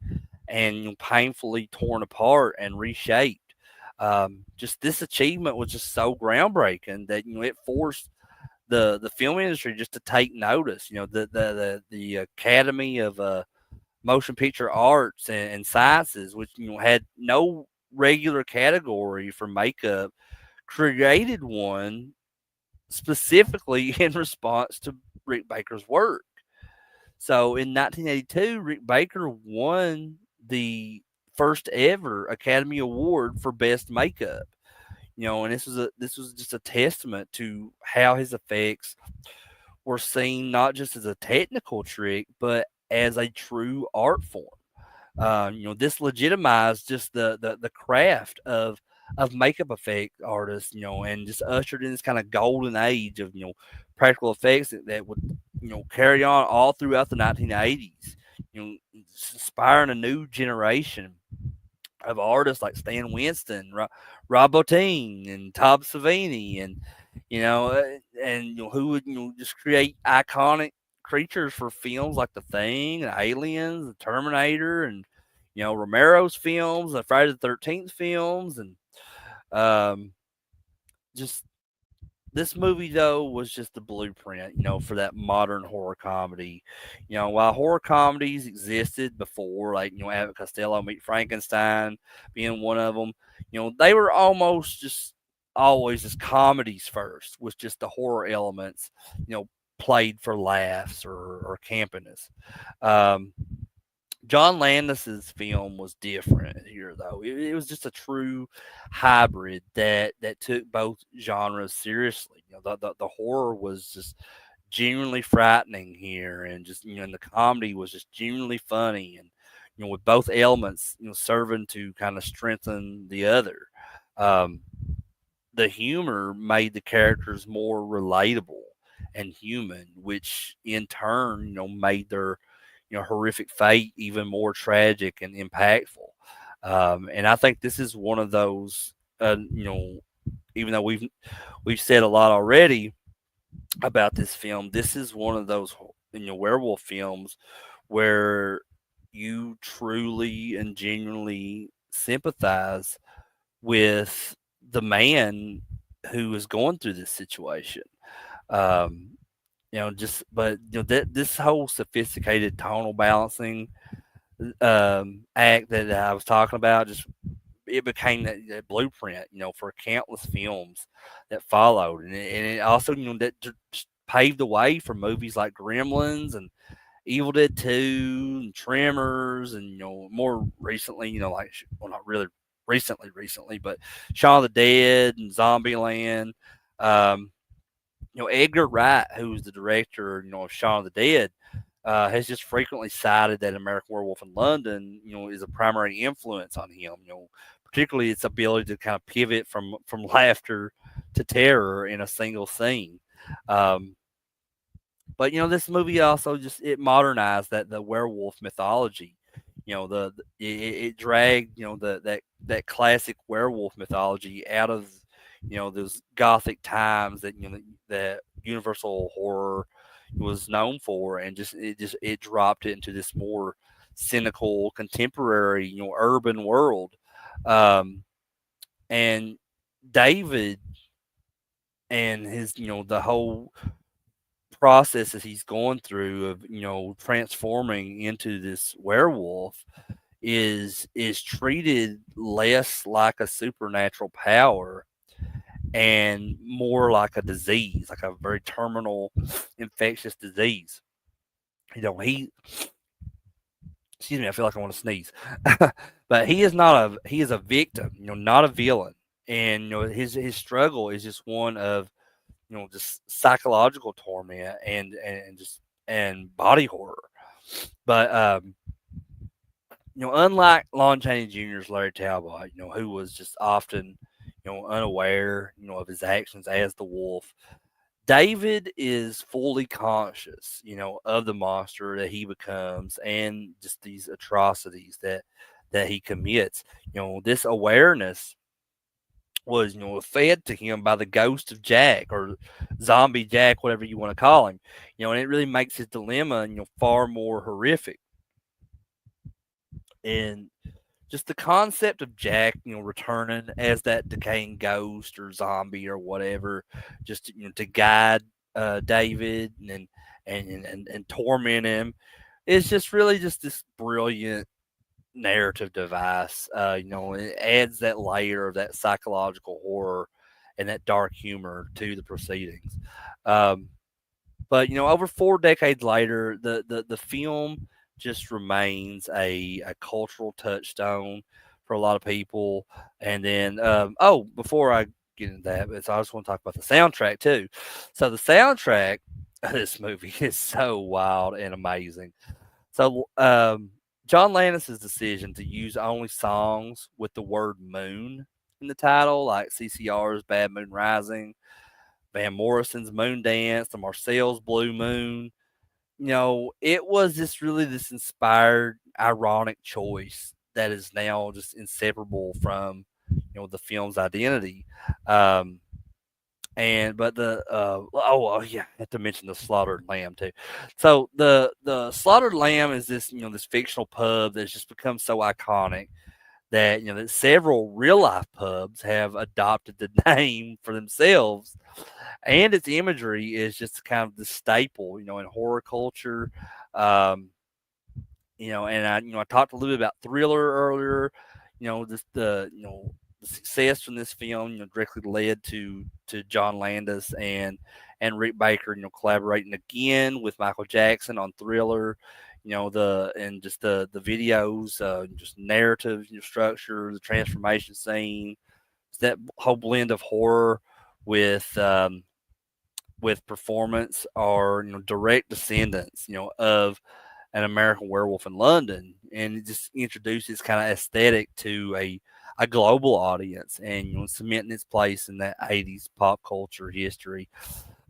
and painfully torn apart and reshaped. Just this achievement was just so groundbreaking that it forced the film industry just to take notice. The Academy of Motion Picture Arts and Sciences, which had no regular category for makeup, created one specifically in response to Rick Baker's work. So in 1982, Rick Baker won the first ever Academy Award for Best Makeup. And this was just a testament to how his effects were seen not just as a technical trick, but as a true art form. This legitimized just the craft of makeup effect artists, and just ushered in this kind of golden age of practical effects that would carry on all throughout the 1980s. Inspiring a new generation of artists like Stan Winston, Rob Bottin, and Tom Savini, and who would just create iconic creatures for films like The Thing and Aliens, The Terminator, and Romero's films, the Friday the 13th films, and um, just this movie though was just the blueprint, for that modern horror comedy. While horror comedies existed before, like Abbott Costello Meet Frankenstein being one of them, they were almost just always just comedies first, with just the horror elements, played for laughs or campiness. Um, John Landis's film was different here, though. It was just a true hybrid that took both genres seriously. The horror was just genuinely frightening here, and just and the comedy was just genuinely funny, and with both elements serving to kind of strengthen the other. Um, the humor made the characters more relatable and human, which in turn made their horrific fate even more tragic and impactful. And I think this is one of those, even though we've said a lot already about this film, this is one of those werewolf films where you truly and genuinely sympathize with the man who is going through this situation. Um, but this whole sophisticated tonal balancing act that I was talking about, just it became that blueprint, for countless films that followed, and it also, that just paved the way for movies like Gremlins and Evil Dead 2 and Tremors, and more recently, like, well, not really recently, but Shaun of the Dead and Zombieland. Um, Edgar Wright, who's the director, of Shaun of the Dead, has just frequently cited that American Werewolf in London, is a primary influence on him. Particularly its ability to kind of pivot from laughter to terror in a single scene. Um, but this movie also just it modernized the werewolf mythology. It dragged that classic werewolf mythology out of those gothic times that that Universal horror was known for, and it dropped it into this more cynical, contemporary, urban world. Um, and David and his, the whole process that he's going through of, transforming into this werewolf is treated less like a supernatural power and more like a disease, like a very terminal infectious disease. He excuse me, I feel like I want to sneeze. But he is a victim, not a villain. And his struggle is just one of, just psychological torment and body horror. But unlike Lon Chaney Jr.'s Larry Talbot, who was just often, unaware, of his actions as the wolf, David is fully conscious, of the monster that he becomes and just these atrocities that he commits. This awareness was, fed to him by the ghost of Jack, or zombie Jack, whatever you want to call him. And it really makes his dilemma, far more horrific. And just the concept of Jack, returning as that decaying ghost or zombie or whatever, just to guide David and torment him, is just really just this brilliant narrative device. It adds that layer of that psychological horror and that dark humor to the proceedings. Um, but over 4 decades later, the film just remains a cultural touchstone for a lot of people. And then, before I get into that, so I just want to talk about the soundtrack too. So the soundtrack of this movie is so wild and amazing. So John Landis's decision to use only songs with the word moon in the title, like CCR's Bad Moon Rising, Van Morrison's Moon Dance, the Marcel's Blue Moon. It was just really this inspired, ironic choice that is now just inseparable from, the film's identity. Um, but yeah, I have to mention the slaughtered lamb too. So the slaughtered lamb is this, this fictional pub that's just become so iconic that, that several real life pubs have adopted the name for themselves, and its imagery is just kind of the staple, in horror culture. Um, and I talked a little bit about Thriller earlier. The success from this film, directly led to John Landis and Rick Baker, collaborating again with Michael Jackson on Thriller. The videos, just narrative, structure, the transformation scene, that whole blend of horror with performance are, direct descendants, of an American Werewolf in London, and it just introduces kind of aesthetic to a global audience, and cementing its place in that 80s pop culture history.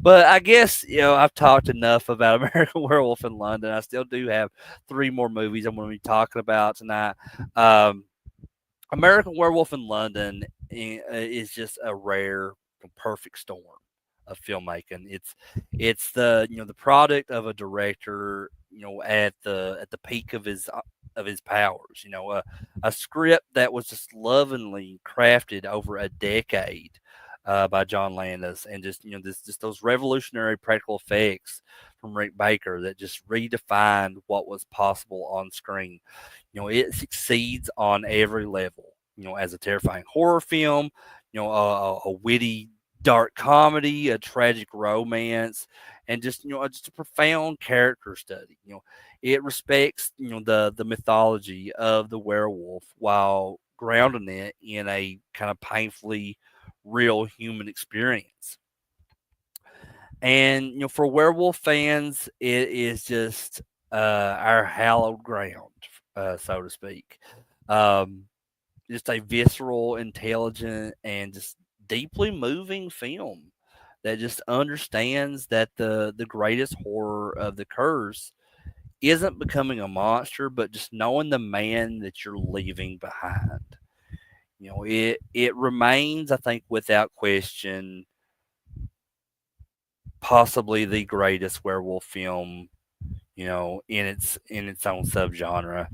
But I guess, I've talked enough about American Werewolf in London. I still do have 3 more movies I'm going to be talking about tonight. Um, American Werewolf in London is just a rare, perfect storm of filmmaking. It's the, the product of a director, at the peak of his powers. A script that was just lovingly crafted over a decade by John Landis, and just, just those revolutionary practical effects from Rick Baker that just redefined what was possible on screen. It succeeds on every level. As a terrifying horror film, a witty dark comedy, a tragic romance, and just, just a profound character study. It respects, the mythology of the werewolf while grounding it in a kind of painfully real human experience. And for werewolf fans, it is just our hallowed ground, so to speak. Um, just a visceral, intelligent, and just deeply moving film that just understands that the greatest horror of the curse isn't becoming a monster, but just knowing the man that you're leaving behind. It remains, I think, without question, possibly the greatest werewolf film, in its own subgenre.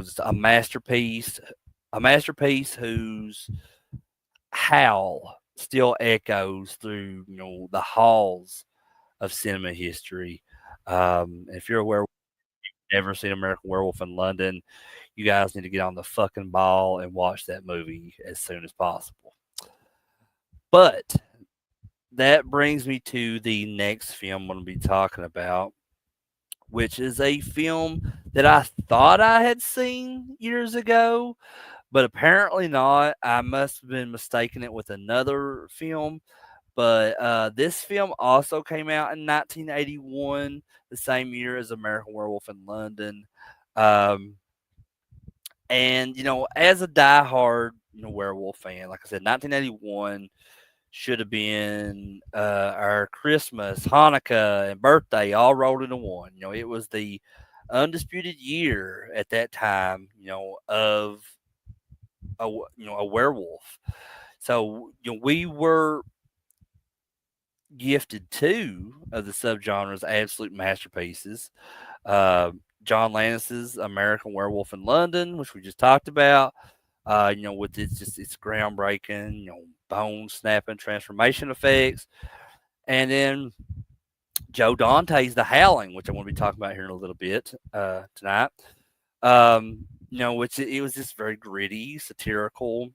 Just a masterpiece whose howl still echoes through the halls of cinema history. If you're aware, never seen American Werewolf in London, you guys need to get on the fucking ball and watch that movie as soon as possible. But that brings me to the next film I'm going to be talking about, which is a film that I thought I had seen years ago, but apparently not. I must have been mistaking it with another film. But this film also came out in 1981, the same year as American Werewolf in London. Um, and as a diehard werewolf fan, like I said, 1981 should have been our Christmas, Hanukkah, and birthday all rolled into one. It was the undisputed year at that time, of a werewolf. So we were gifted two of the subgenres absolute masterpieces. Uh, John Landis's American Werewolf in London, which we just talked about. With its groundbreaking, bone snapping transformation effects, and then Joe Dante's The Howling, which I'm going to be talking about here in a little bit tonight. Which it was this very gritty, satirical,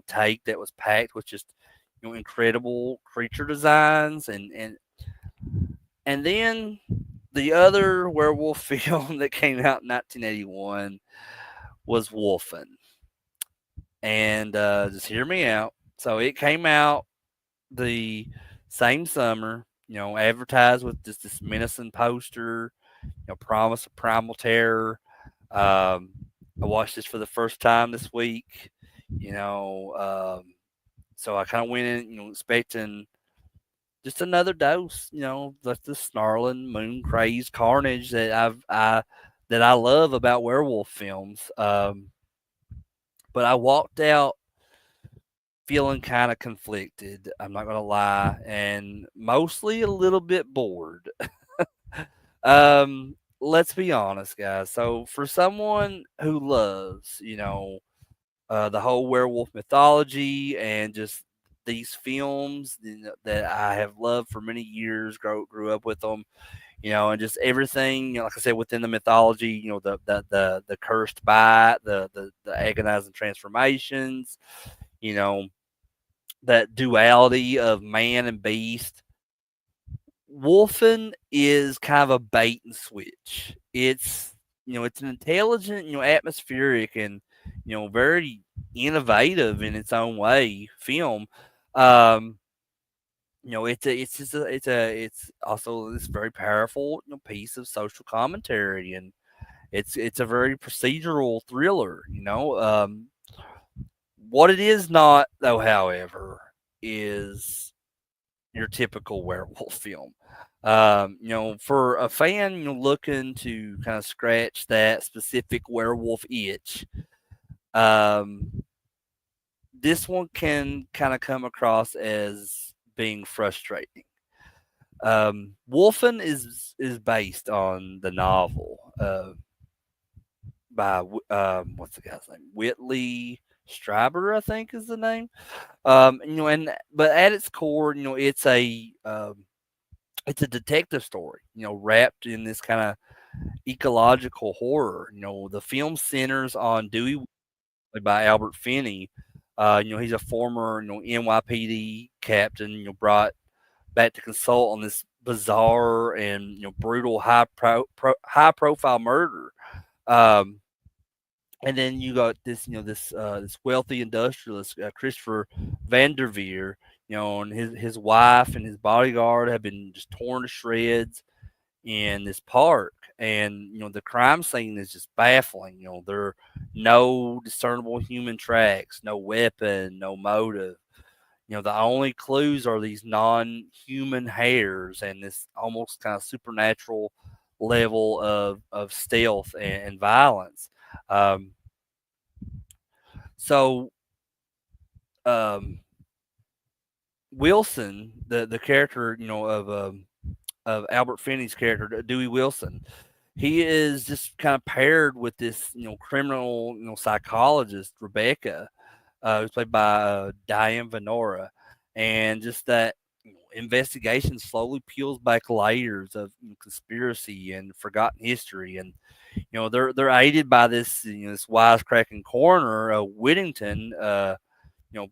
take that was packed with just incredible creature designs, and then the other werewolf film that came out in 1981 was Wolfen. And just hear me out. So it came out the same summer, advertised with just this menacing poster, promise of primal terror. I watched this for the first time this week, so I kind of went in, expecting just another dose, like the snarling, moon crazed carnage that I love about werewolf films. But I walked out feeling kind of conflicted. I'm not gonna lie, and mostly a little bit bored. Let's be honest, guys. So for someone who loves, the whole werewolf mythology and just these films that I have loved for many years, grew up with them, and just everything, like I said, within the mythology, the cursed bite, the agonizing transformations, you know, that duality of man and beast. Wolfen is kind of a bait and switch. It's an intelligent, atmospheric and very innovative in its own way film. Um, it's also this very powerful piece of social commentary, and it's a very procedural thriller. What it is not though, however, is your typical werewolf film. For a fan, looking to kind of scratch that specific werewolf itch, um, this one can kind of come across as being frustrating. Wolfen is based on the novel by what's the guy's name? Whitley Strieber, I think is the name. And but at its core, it's a detective story, wrapped in this kind of ecological horror. The film centers on Dewey by Albert Finney. He's a former NYPD captain, brought back to consult on this bizarre and brutal high profile murder. Um, and then you got this wealthy industrialist, Christopher Vanderveer, and his wife and his bodyguard have been just torn to shreds in this park. And the crime scene is just baffling. There are no discernible human tracks, no weapon, no motive. The only clues are these non-human hairs and this almost kind of supernatural level of stealth and violence. Um, so, um, Wilson, the character, of Albert Finney's character, Dewey Wilson, he is just kind of paired with this, criminal, psychologist, Rebecca, who's played by Diane Venora, and just that investigation slowly peels back layers of conspiracy and forgotten history, and they're aided by this this wisecracking coroner, Whittington, you know,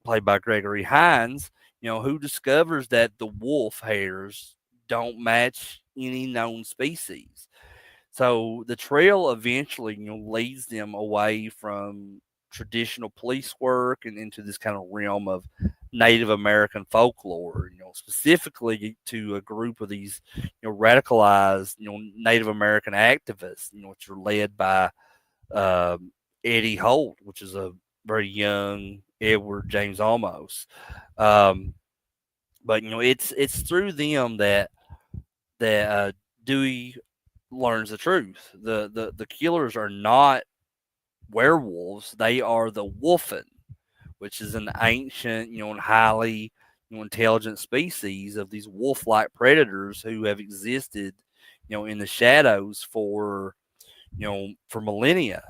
played by Gregory Hines, who discovers that the wolf hairs don't match any known species. So the trail eventually, leads them away from traditional police work and into this kind of realm of Native American folklore, specifically to a group of these, radicalized, Native American activists, which are led by Eddie Holt, which is a very young Edward James Olmos. Um, but it's through them that Dewey learns the truth. The killers are not werewolves; they are the Wolfen, which is an ancient, and highly, intelligent species of these wolf-like predators who have existed, in the shadows for millennia.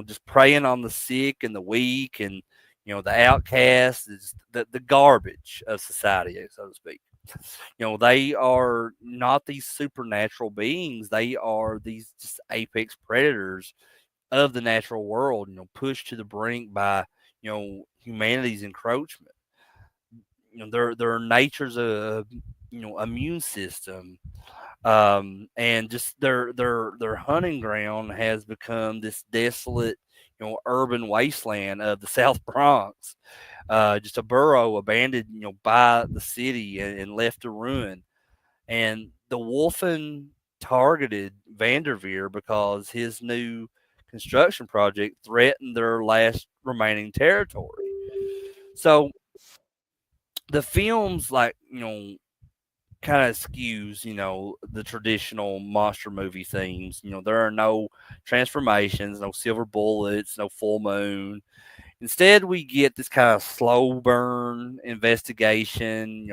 Just preying on the sick and the weak, and the outcasts, is the garbage of society, so to speak. They are not these supernatural beings. They are these just apex predators of the natural world, pushed to the brink by, humanity's encroachment. Their nature's immune system, and just their hunting ground has become this desolate, urban wasteland of the South Bronx, just a borough abandoned, by the city and left to ruin. And the Wolfen targeted Vanderveer because his new construction project threatened their last remaining territory. So the film's like, kind of skews, the traditional monster movie themes. There are no transformations, no silver bullets, no full moon. Instead, we get this kind of slow burn investigation,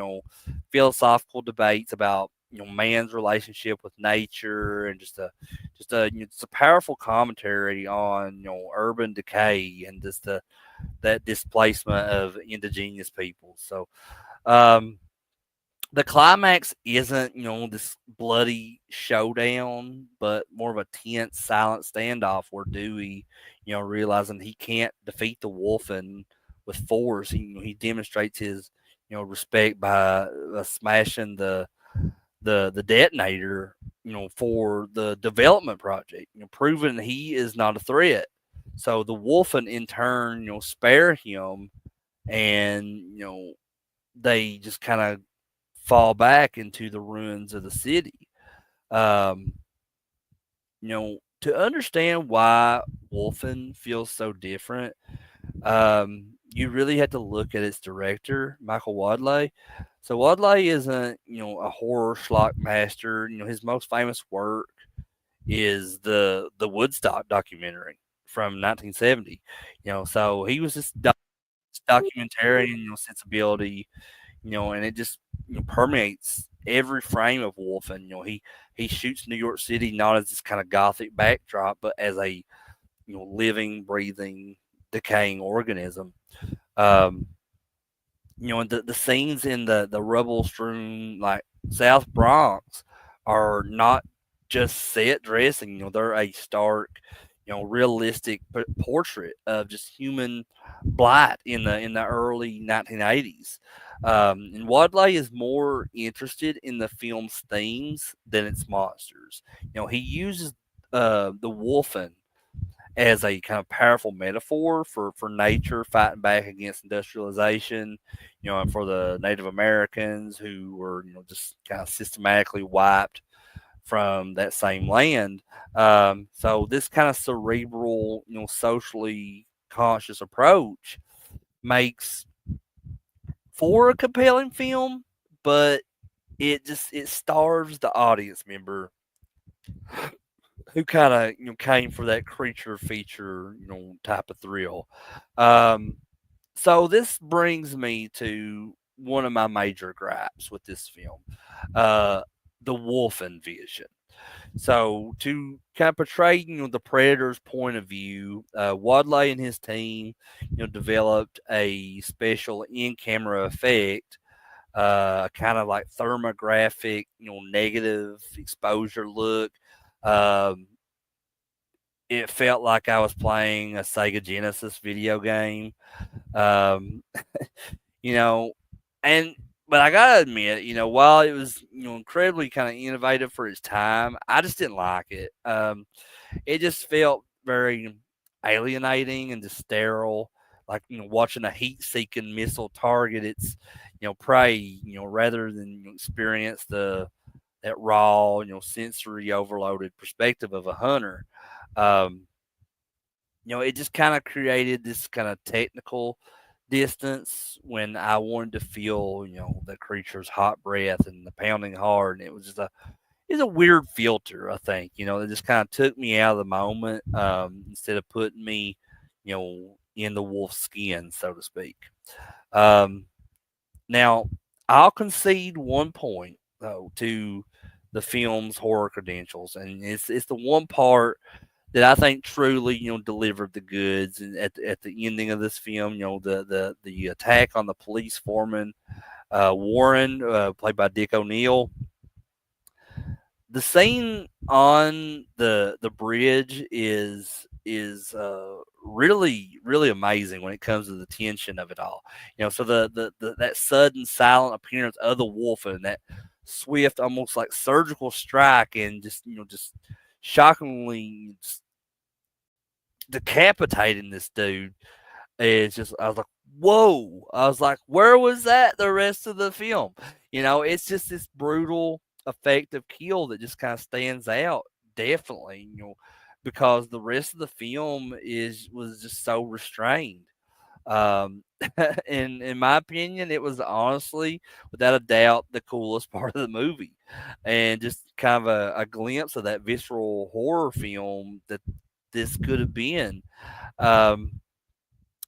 philosophical debates about man's relationship with nature, and just a powerful commentary on urban decay and just that displacement of indigenous people. So, um, the climax isn't, this bloody showdown, but more of a tense, silent standoff where Dewey, realizing he can't defeat the wolf and with force, he demonstrates his, respect by smashing the detonator, for the development project, proving he is not a threat. So the wolf, in turn, spare him, and they just kind of fall back into the ruins of the city. Um, to understand why Wolfen feels so different, you really have to look at its director, Michael Wadley. So Wadley isn't, a horror schlock master. His most famous work is the Woodstock documentary from 1970. So he was this documentarian, sensibility, and it just permeates every frame of Wolf. And he shoots New York City not as this kind of gothic backdrop, but as a living, breathing, decaying organism. Um, and the scenes in the rubble strewn like South Bronx are not just set dressing. They're a stark, realistic portrait of just human blight in the early 1980s. And Wadley is more interested in the film's themes than its monsters. He uses the wolfen as a kind of powerful metaphor for nature fighting back against industrialization, and for the Native Americans who were, just kind of systematically wiped from that same land. So this kind of cerebral, socially conscious approach makes for a compelling film, but it starves the audience member who kind of came for that creature feature type of thrill. Um, so this brings me to one of my major gripes with this film. Uh, the Wolfen vision. So to kind of portray, the Predator's point of view, Wadley and his team, developed a special in-camera effect, kind of like thermographic, negative exposure look. Um, it felt like I was playing a Sega Genesis video game. Um, you know, and but I gotta admit, while it was incredibly kind of innovative for its time, I just didn't like it. It just felt very alienating and just sterile, like watching a heat-seeking missile target its prey, rather than experience the that raw, sensory overloaded perspective of a hunter. Um, it just kind of created this kind of technical distance when I wanted to feel, the creature's hot breath and the pounding heart, and it was just it's a weird filter, I think. It just kind of took me out of the moment, instead of putting me, in the wolf's skin, so to speak. Um, Now, I'll concede one point though to the film's horror credentials, and it's the one part that I think truly, delivered the goods. And at the ending of this film, the attack on the police foreman, Warren, played by Dick O'Neill. The scene on the bridge is really amazing when it comes to the tension of it all. So the that sudden silent appearance of the wolf and that swift, almost like surgical strike, and just shockingly decapitating this dude. It's just, I was like, whoa. I was like, where was that the rest of the film? It's just this brutal, effective kill that just kind of stands out, definitely, because the rest of the film was just so restrained. Um, in my opinion, it was honestly, without a doubt, the coolest part of the movie, and just kind of a glimpse of that visceral horror film that this could have been. Um,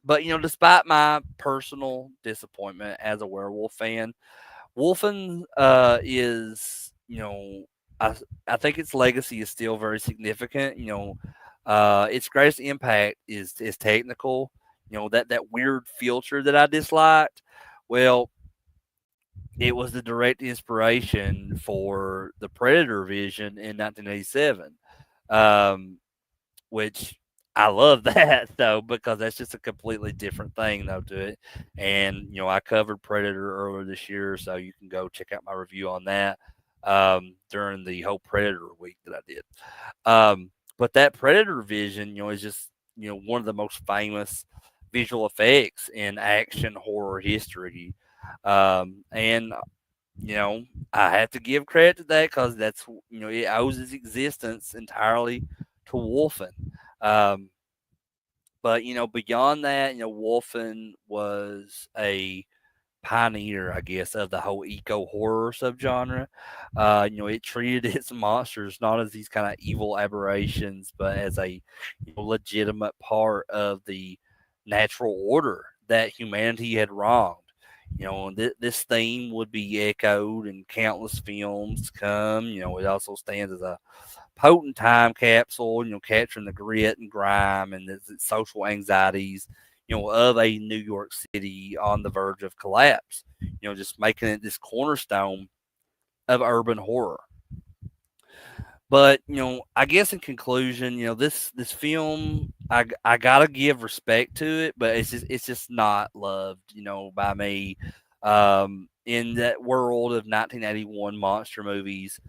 but despite my personal disappointment as a werewolf fan, Wolfen is I I think its legacy is still very significant. Its greatest impact is technical. That weird filter that I disliked. Well, it was the direct inspiration for the Predator vision in 1987. Um, which I love that though, because that's just a completely different thing though to it. And I covered Predator earlier this year, so you can go check out my review on that, during the whole Predator week that I did. But that Predator vision, is just one of the most famous visual effects in action horror history. And you know, I have to give credit to that because that's it owes its existence entirely to Wolfen. Um, but beyond that, Wolfen was a pioneer, I guess, of the whole eco horror subgenre. It treated its monsters not as these kind of evil aberrations, but as a legitimate part of the natural order that humanity had wronged. This theme would be echoed in countless films to come. It also stands as a potent time capsule, capturing the grit and grime and the social anxieties, of a New York City on the verge of collapse, just making it this cornerstone of urban horror. But I guess in conclusion, this film, I gotta give respect to it, but it's just not loved, by me. In that world of 1981 monster movies,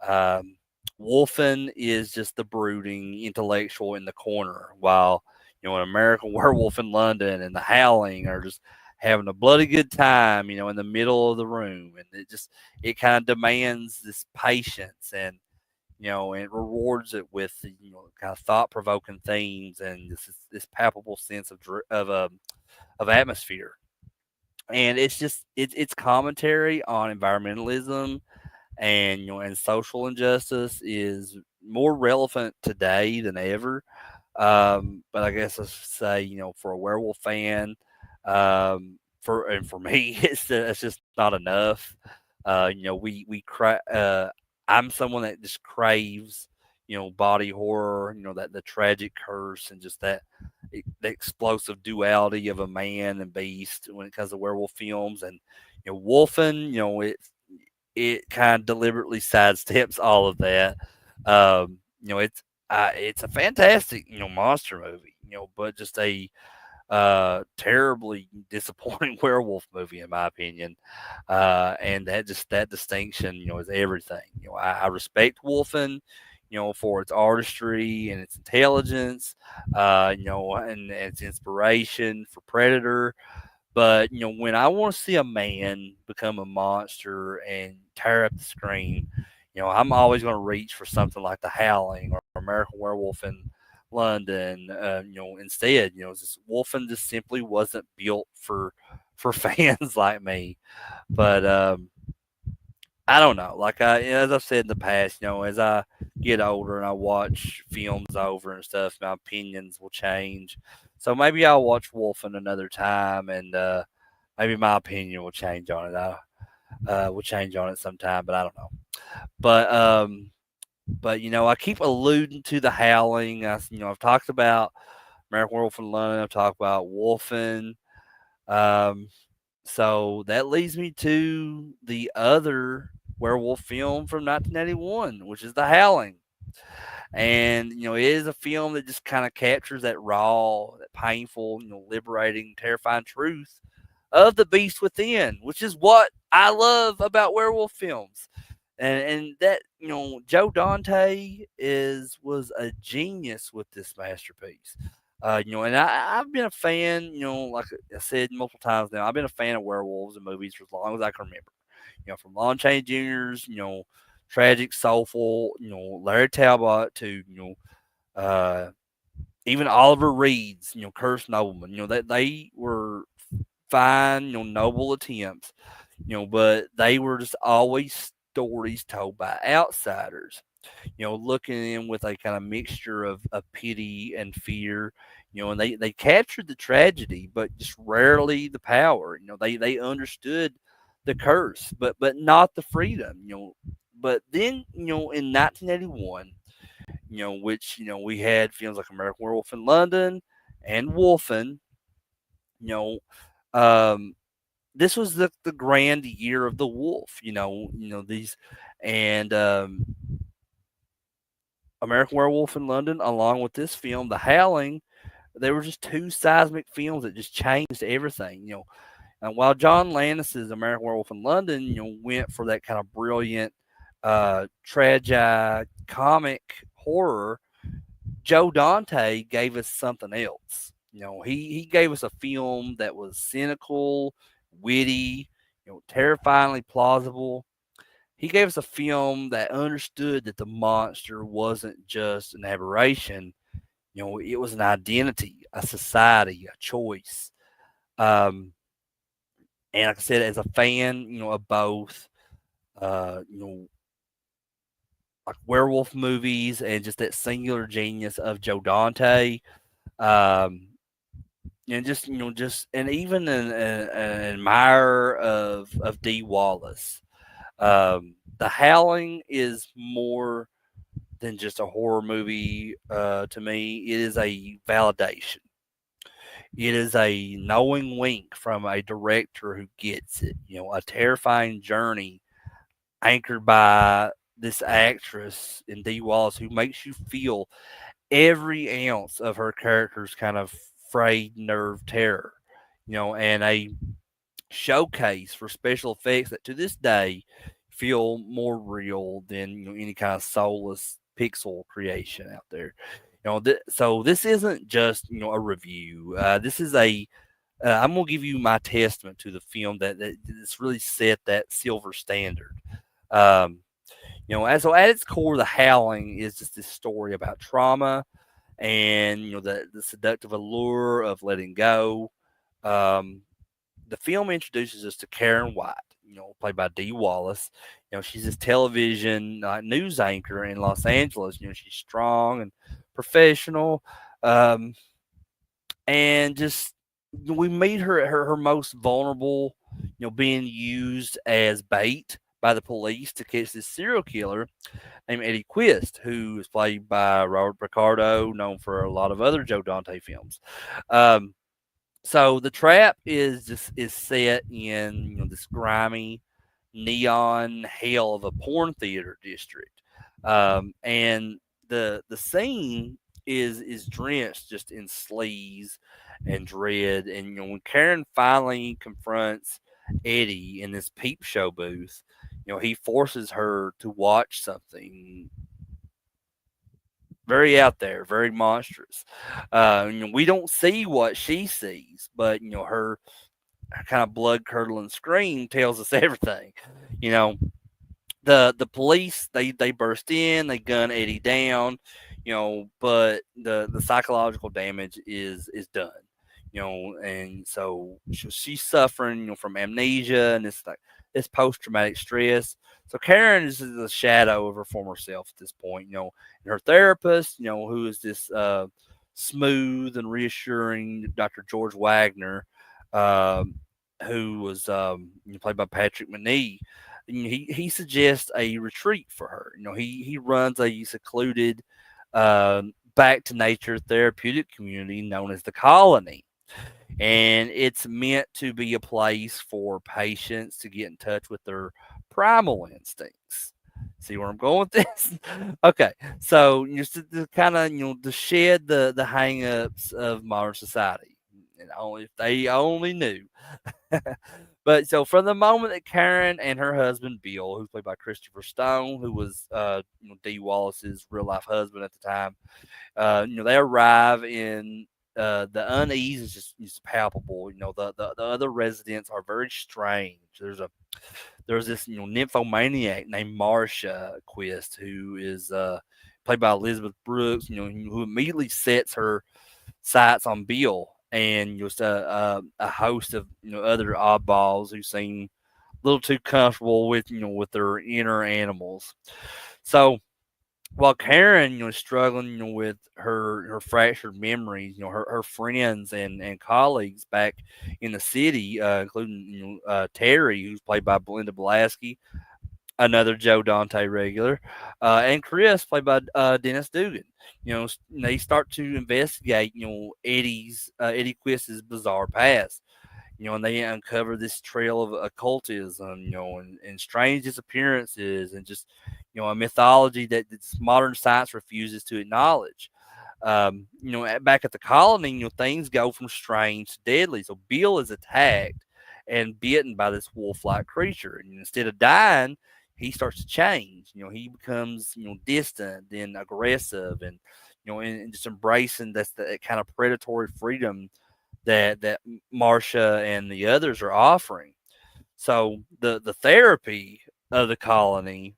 um, Wolfen is just the brooding intellectual in the corner, while an American Werewolf in London and the Howling are just having a bloody good time, in the middle of the room, and it kind of demands this patience and rewards it with kind of thought provoking themes and this palpable sense of atmosphere. And it's commentary on environmentalism and and social injustice is more relevant today than ever. But I guess I should say, for a werewolf fan, um, for me, it's just not enough. I'm someone that just craves, body horror, that the tragic curse and just the explosive duality of a man and beast when it comes to werewolf films. And Wolfen, it kind of deliberately sidesteps all of that. It's a fantastic monster movie, but just a terribly disappointing werewolf movie in my opinion. And that distinction, is everything. I respect Wolfen, for its artistry and its intelligence, and its inspiration for Predator. But when I want to see a man become a monster and tear up the screen, I'm always going to reach for something like The Howling or American Werewolf in London. Instead, this Wolfen just simply wasn't built for fans like me. But I don't know. Like as I've said in the past, as I get older and I watch films over and stuff, my opinions will change. So maybe I'll watch Wolfen another time, and maybe my opinion will change on it. I will change on it sometime, but I don't know. But I keep alluding to The Howling. I've talked about American Werewolf in London. I've talked about Wolfen. Um, so that leads me to the other werewolf film from 1981, which is The Howling. And, it is a film that just kind of captures that raw, that painful, liberating, terrifying truth of the beast within, which is what I love about werewolf films. And that, Joe Dante was a genius with this masterpiece. And I've been a fan, like I said multiple times now, I've been a fan of werewolves and movies for as long as I can remember. From Lon Chaney Jr.'s, tragic, soulful, Larry Talbot to, uh, even Oliver Reed's, Curse Nobleman, that they were fine, noble attempts, but they were just always stories told by outsiders, looking in with a kind of mixture of pity and fear, and they captured the tragedy, but just rarely the power. They understood the curse, but not the freedom, But then, in 1981, which, we had films like American Werewolf in London and Wolfen, you know, um, this was the grand year of the wolf, these and American Werewolf in London, along with this film, The Howling, they were just two seismic films that just changed everything. And while John Landis's American Werewolf in London, went for that kind of brilliant, tragic comic horror, Joe Dante gave us something else. He gave us a film that was cynical, witty, terrifyingly plausible. He gave us a film that understood that the monster wasn't just an aberration. It was an identity, a society, a choice. Um, and like I said, as a fan, of both, like werewolf movies and just that singular genius of Joe Dante, um, and and even an admirer of D. Wallace. The Howling is more than just a horror movie to me. It is a validation. It is a knowing wink from a director who gets it. A terrifying journey anchored by this actress in Dee Wallace who makes you feel every ounce of her character's kind of frayed nerve terror. And a showcase for special effects that to this day feel more real than any kind of soulless pixel creation out there. So this isn't just a review. This is a I'm gonna give you my testament to the film that's really set that silver standard. Um, so at its core, The Howling is just this story about trauma and the seductive allure of letting go. Um, the film introduces us to Karen White, played by Dee Wallace. She's this television news anchor in Los Angeles. She's strong and professional, and just we meet her at her most vulnerable, being used as bait by the police to catch this serial killer named Eddie Quist, who is played by Robert Picardo, known for a lot of other Joe Dante films. Um, so the trap is set in this grimy neon hell of a porn theater district, and the scene is drenched just in sleaze and dread. And when Karen finally confronts Eddie in this peep show booth, he forces her to watch something very out there, very monstrous. We don't see what she sees, but her kind of blood curdling scream tells us everything. You know, the police they burst in, they gun Eddie down, but the psychological damage is done. And so she's suffering, from amnesia and this post traumatic stress. So Karen is the shadow of her former self at this point. And her therapist, who is this smooth and reassuring Dr. George Wagner, um, who was played by Patrick Manee. He suggests a retreat for her. He runs a secluded, back to nature therapeutic community known as the Colony, and it's meant to be a place for patients to get in touch with their primal instincts. See where I'm going with this? Okay, so just to kind of to shed the hang-ups of modern society, and only if they only knew. But so from the moment that Karen and her husband Bill, who's played by Christopher Stone, who was Dee Wallace's real life husband at the time, they arrive in. The unease is just palpable. The other residents are very strange. There's this nymphomaniac named Marcia Quist, who is played by Elizabeth Brooks. Who immediately sets her sights on Bill and just a host of other oddballs who seem a little too comfortable with with their inner animals. So while Karen, is struggling, with her fractured memories, her friends and colleagues back in the city, including Terry, who's played by Belinda Blasky, another Joe Dante regular, and Chris, played by Dennis Dugan. They start to investigate, Eddie Quist's bizarre past. And they uncover this trail of occultism, and strange disappearances, and just, a mythology that this modern science refuses to acknowledge. Back at the colony, things go from strange to deadly. So Bill is attacked and bitten by this wolf-like creature, and instead of dying, he starts to change. He becomes, distant, then aggressive, and and just embracing that kind of predatory freedom that Marcia and the others are offering. So the therapy of the colony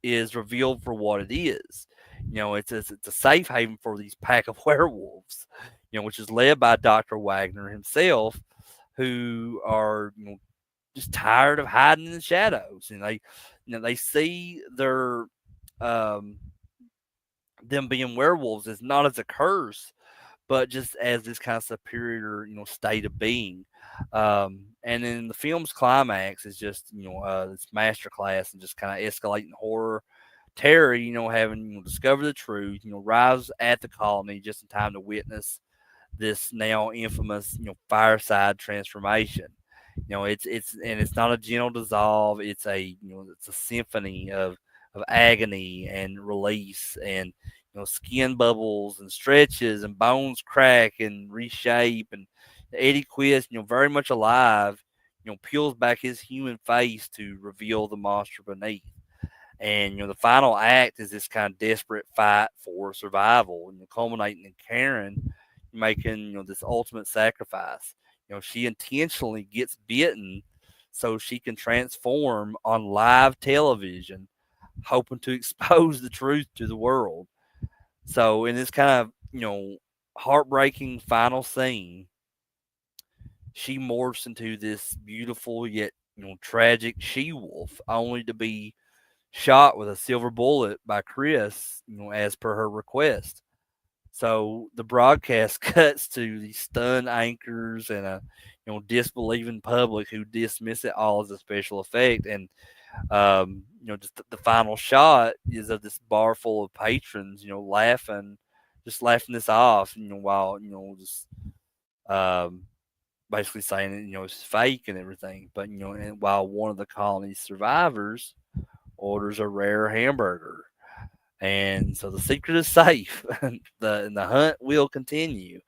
is revealed for what it is. It's a safe haven for these pack of werewolves. Which is led by Dr. Wagner himself, who are just tired of hiding in the shadows, and they see their um, them being werewolves as not as a curse, but just as this kind of superior, state of being. And then the film's climax is just, this masterclass and just kind of escalating horror. Terry, having discovered the truth, arrives at the colony just in time to witness this now infamous, fireside transformation. It's not a gentle dissolve. It's a symphony of agony and release, and skin bubbles and stretches and bones crack and reshape. And Eddie Quist, very much alive, peels back his human face to reveal the monster beneath. And the final act is this kind of desperate fight for survival, and culminating in Karen making this ultimate sacrifice. She intentionally gets bitten so she can transform on live television, hoping to expose the truth to the world. So in this kind of heartbreaking final scene, she morphs into this beautiful yet tragic she wolf, only to be shot with a silver bullet by Chris, as per her request. So the broadcast cuts to these stunned anchors and a disbelieving public who dismiss it all as a special effect. And just the final shot is of this bar full of patrons, laughing, just laughing this off, while just um, basically saying it's fake and everything. But and while one of the colony's survivors orders a rare hamburger, and so the secret is safe. The hunt will continue.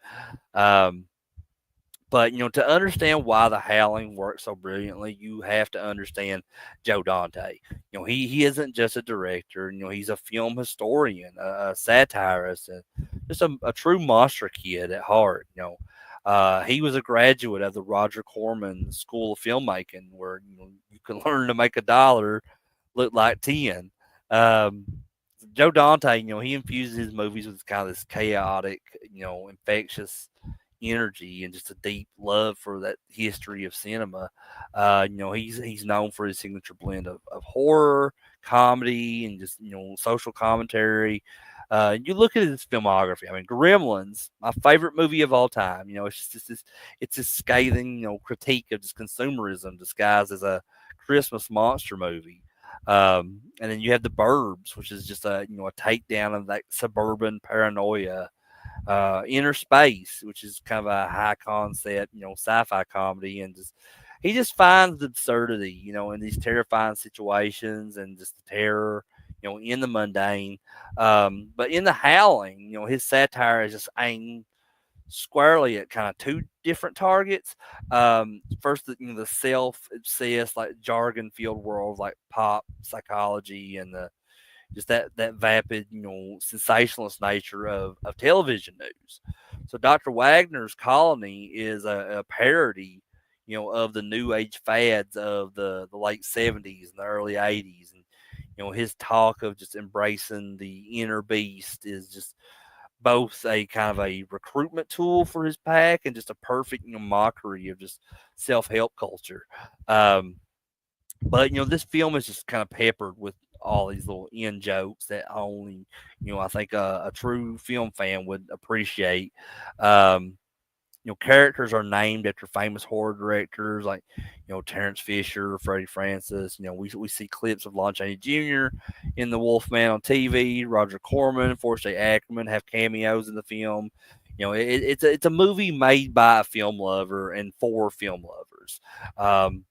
Um, but to understand why the Howling works so brilliantly, you have to understand Joe Dante. He isn't just a director. He's a film historian, a satirist, and just a true monster kid at heart. He was a graduate of the Roger Corman School of Filmmaking, where you can learn to make a dollar look like 10. Um, Joe Dante, he infuses his movies with kind of this chaotic, infectious energy and just a deep love for that history of cinema. He's known for his signature blend of horror, comedy, and just social commentary. You look at his filmography. I mean, Gremlins, my favorite movie of all time. It's just this, it's this scathing, critique of just consumerism disguised as a Christmas monster movie. And then you have The Burbs, which is just a takedown of that suburban paranoia. Inner Space, which is kind of a high concept, sci-fi comedy, and just he just finds the absurdity, in these terrifying situations and just the terror, in the mundane. But in the Howling, his satire is just aimed squarely at kind of two different targets. First, the self-obsessed, like jargon-filled world, like pop psychology and the just that vapid, sensationalist nature of television news. So Dr. Wagner's Colony is a parody, of the new age fads of the late 70s and the early 80s. And, his talk of just embracing the inner beast is just both a kind of a recruitment tool for his pack and just a perfect, mockery of just self-help culture. Um, but this film is just kind of peppered with all these little in jokes that only I think a true film fan would appreciate. Um, Characters are named after famous horror directors like Terrence Fisher, Freddie Francis. We see clips of Lon Chaney Jr. in The Wolfman on TV. Roger Corman, Forrest J. Ackerman have cameos in the film. It's a movie made by a film lover and for film lovers. Um,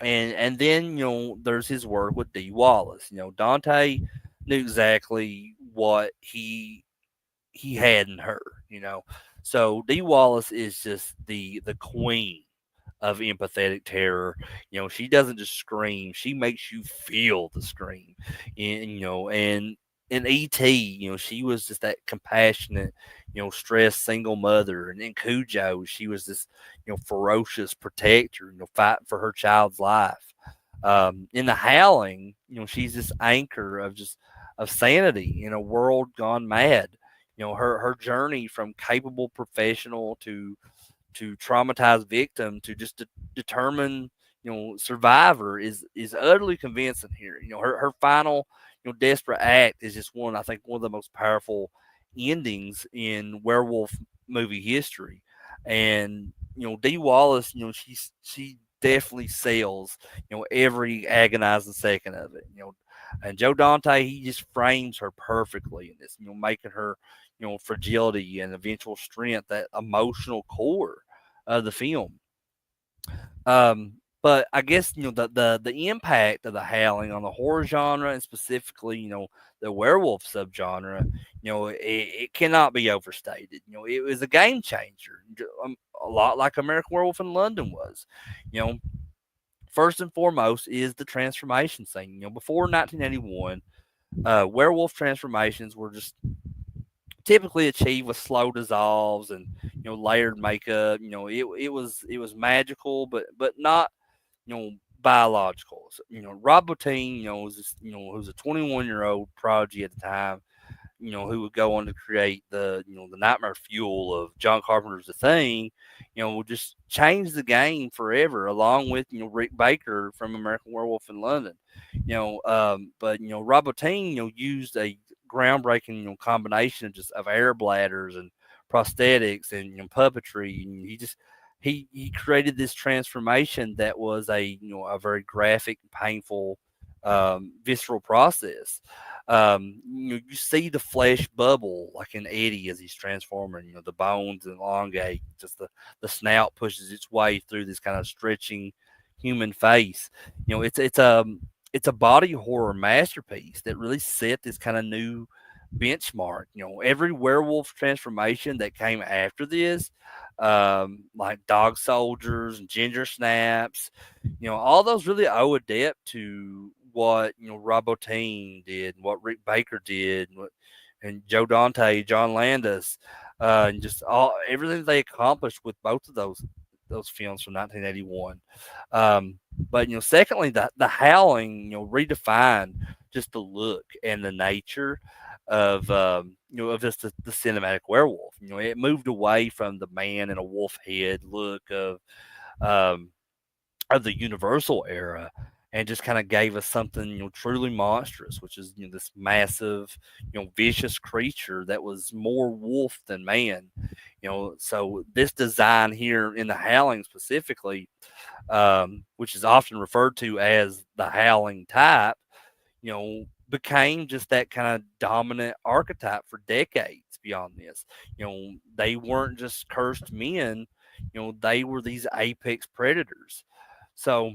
and then there's his work with Dee Wallace. Dante knew exactly what he had in her. So Dee Wallace is just the queen of empathetic terror. She doesn't just scream; she makes you feel the scream. And in ET, she was just that compassionate, stressed single mother, and in Cujo, she was this, ferocious protector, fighting for her child's life. In the Howling, she's this anchor of sanity in a world gone mad. Her journey from capable professional to traumatized victim to just determined survivor is utterly convincing here. Her final desperate act is just one of the most powerful endings in werewolf movie history. And Dee Wallace, she definitely sells every agonizing second of it. And Joe Dante, he just frames her perfectly in this, making her fragility and eventual strength, that emotional core of the film. But I guess the impact of the Howling on the horror genre and specifically the werewolf subgenre, it cannot be overstated. It was a game changer, a lot like American Werewolf in London was. You know, First and foremost is the transformation scene. Before 1981, werewolf transformations were just typically achieved with slow dissolves and layered makeup. It was magical, but not biological. So, Rob Bottin, was this, who was a 21-year-old prodigy at the time, who would go on to create the Nightmare Fuel of John Carpenter's The Thing, will just change the game forever, along with Rick Baker from American Werewolf in London. But Rob Bottin, used a groundbreaking combination of just of air bladders and prosthetics and puppetry, and he created this transformation that was a very graphic, painful, visceral process. You see the flesh bubble like an eddy as he's transforming. The bones elongate, just the snout pushes its way through this kind of stretching human face. It's a body horror masterpiece that really set this kind of new benchmark. Every werewolf transformation that came after this, like dog soldiers and ginger snaps, all those really owe a debt to what Robotine did, and what Rick Baker did, and Joe Dante, John Landis, and just all everything they accomplished with both of those films from 1981. But secondly, the Howling, redefined just the look and the nature of just the cinematic werewolf. It moved away from the man in a wolf head look um, of the Universal era, and just kind of gave us something truly monstrous, which is this massive vicious creature that was more wolf than man. So this design here in the Howling specifically, which is often referred to as the Howling type, became just that kind of dominant archetype for decades beyond this. They weren't just cursed men, they were these apex predators. So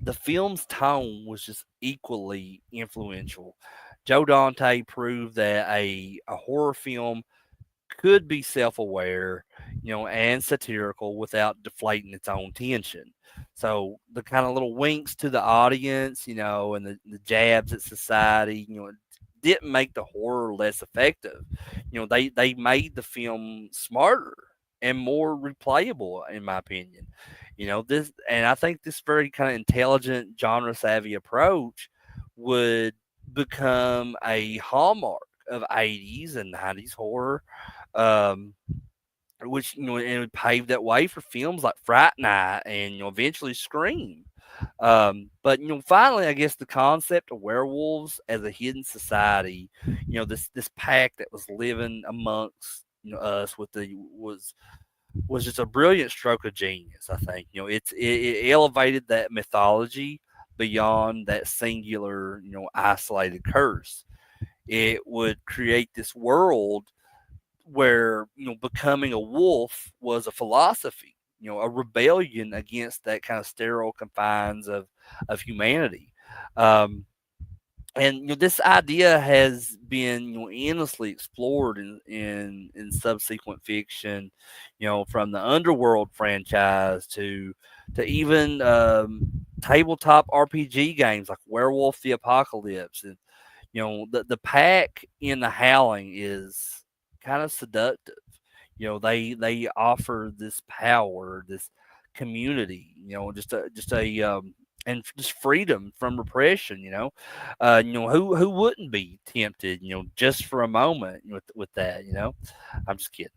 the film's tone was just equally influential. Joe Dante proved that a horror film could be self-aware, and satirical without deflating its own tension. So the kind of little winks to the audience, and the jabs at society, didn't make the horror less effective. They made the film smarter and more replayable, in my opinion. This, and I think this very kind of intelligent, genre savvy approach would become a hallmark of 80s and 90s horror, um, which it would pave that way for films like Fright Night and eventually Scream. But finally, I guess the concept of werewolves as a hidden society, this pack that was living amongst us with the was just a brilliant stroke of genius. I think it elevated that mythology beyond that singular isolated curse. It would create this world where becoming a wolf was a philosophy, a rebellion against that kind of sterile confines of humanity. Um, and this idea has been endlessly explored in subsequent fiction, from the Underworld franchise to even tabletop RPG games like Werewolf the Apocalypse. And the pack in the Howling is kind of seductive. They offer this power, this community, just a and just freedom from repression. Who wouldn't be tempted, just for a moment with that. I'm just kidding,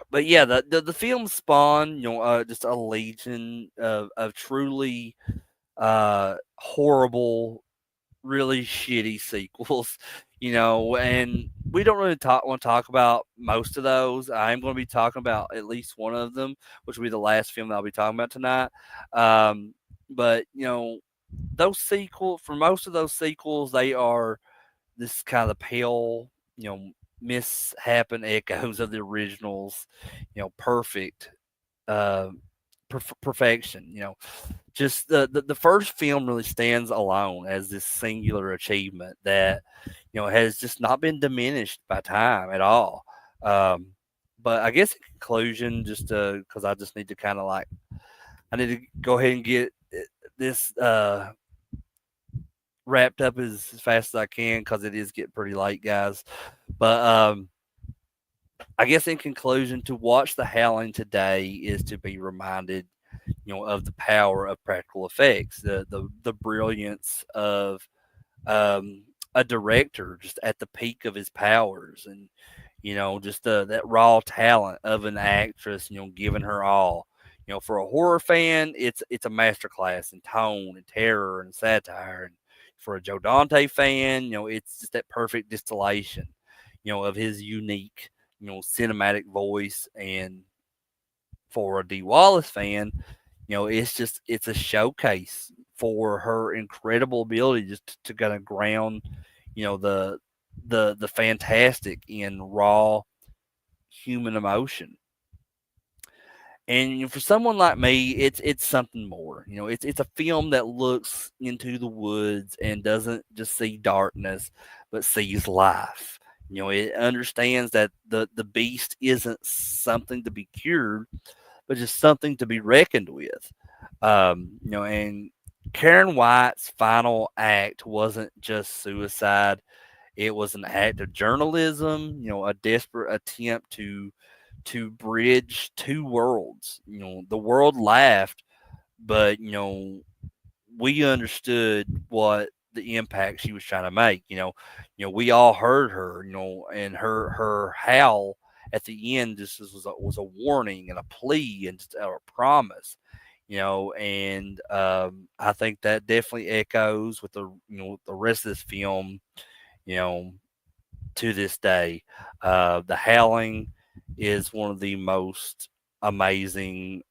but yeah, the film spawned just a legion of truly horrible, really shitty sequels, and we don't really want to talk about most of those. I'm going to be talking about at least one of them, which will be the last film that I'll be talking about tonight. But those sequels, for most of those sequels, they are this kind of pale, mishappen echoes of the originals, perfect, uh, perfection. Just the first film really stands alone as this singular achievement that has just not been diminished by time at all. But I guess in conclusion, just because I just need to kind of like I need to go ahead and get this wrapped up as fast as I can because it is getting pretty late, guys. But I guess in conclusion, to watch The Howling today is to be reminded, of the power of practical effects, the brilliance of a director just at the peak of his powers, and just that raw talent of an actress, giving her all. For a horror fan, it's a masterclass in tone and terror and satire, and for a Joe Dante fan, it's just that perfect distillation, of his unique, cinematic voice. And for a Dee Wallace fan, it's a showcase for her incredible ability just to kind of ground, the fantastic in raw human emotion. And for someone like me, it's something more. It's a film that looks into the woods and doesn't just see darkness, but sees life. It understands that the beast isn't something to be cured, but just something to be reckoned with. And Karen White's final act wasn't just suicide; it was an act of journalism. A desperate attempt to bridge two worlds. The world laughed, but we understood what the impact she was trying to make. We all heard her. And her howl at the end just was a warning and a plea and just a promise. And I think that definitely echoes with the rest of this film. You know, to this day. The Howling is one of the most amazing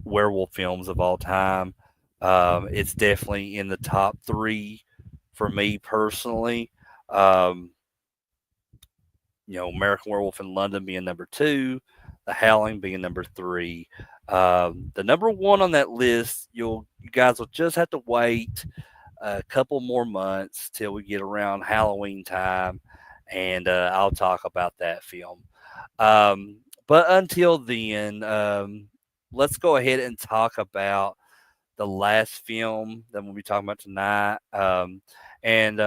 werewolf films of all time. It's definitely in the top three for me personally. Um, American Werewolf in London being number two, The Howling being number three. The number one on that list, you guys will just have to wait a couple more months till we get around Halloween time, and I'll talk about that film. But until then, let's go ahead and talk about the last film that we'll be talking about tonight. And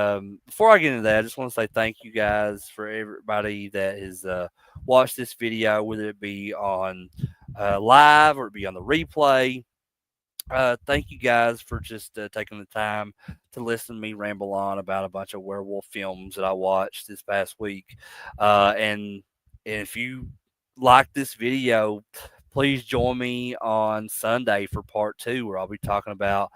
before I get into that, I just want to say thank you guys for everybody that has watched this video, whether it be on live or it be on the replay. Thank you guys for just taking the time to listen to me ramble on about a bunch of werewolf films that I watched this past week. And if you like this video, please join me on Sunday for part two, where I'll be talking about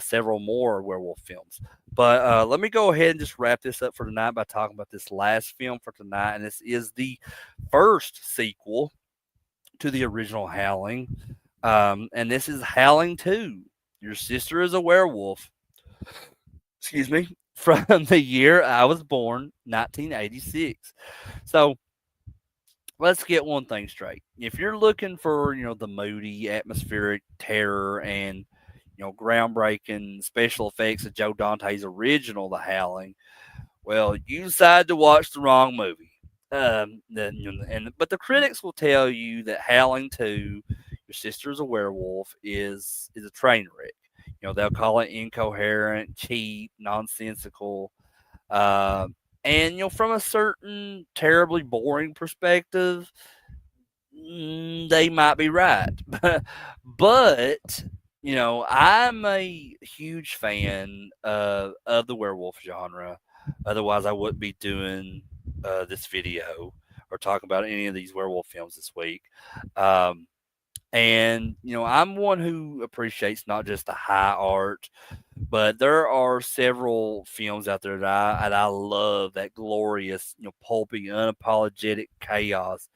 several more werewolf films. But let me go ahead and just wrap this up for tonight by talking about this last film for tonight. And this is the first sequel to the original Howling. And this is Howling II. Your sister is a werewolf. Excuse me. From the year I was born, 1986. So let's get one thing straight. If you're looking for, the moody, atmospheric terror and, groundbreaking special effects of Joe Dante's original, The Howling, well, you decided to watch the wrong movie. But the critics will tell you that Howling 2, Your Sister's a Werewolf, is a train wreck. They'll call it incoherent, cheap, nonsensical. Uh, and from a certain terribly boring perspective, they might be right. But I'm a huge fan of the werewolf genre. Otherwise, I wouldn't be doing this video or talking about any of these werewolf films this week. And I'm one who appreciates not just the high art, but there are several films out there that I love, that glorious, pulpy, unapologetic chaos.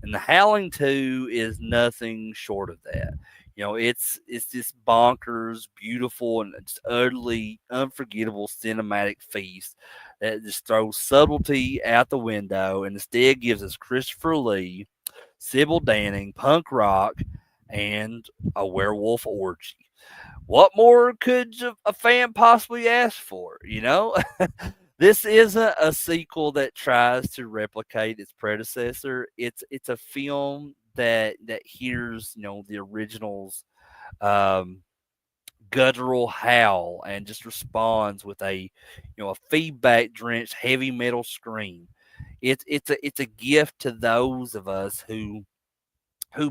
And The Howling 2 is nothing short of that. It's this bonkers, beautiful, and just utterly unforgettable cinematic feast that just throws subtlety out the window and instead gives us Christopher Lee, Sybil Danning, punk rock, and a werewolf orgy. What more could a fan possibly ask for? This isn't a sequel that tries to replicate its predecessor. It's a film that hears the original's um, guttural howl and just responds with a feedback drenched heavy metal scream. It's a gift to those of us who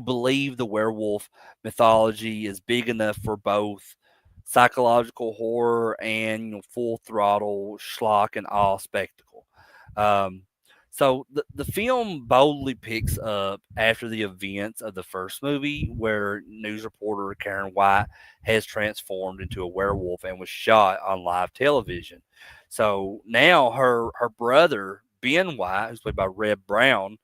believe the werewolf mythology is big enough for both psychological horror and full throttle schlock and awe spectacle. Um, So the film boldly picks up after the events of the first movie, where news reporter Karen White has transformed into a werewolf and was shot on live television. So now her brother Ben White, who's played by Red Brown,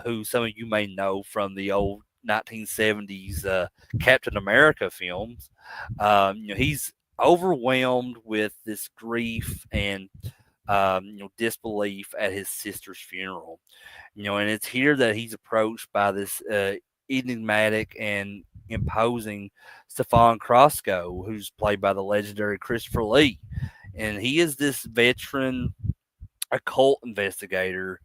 who some of you may know from the old 1970s Captain America films, he's overwhelmed with this grief and disbelief at his sister's funeral. And it's here that he's approached by this enigmatic and imposing Stefan Krosco, who's played by the legendary Christopher Lee. And he is this veteran occult investigator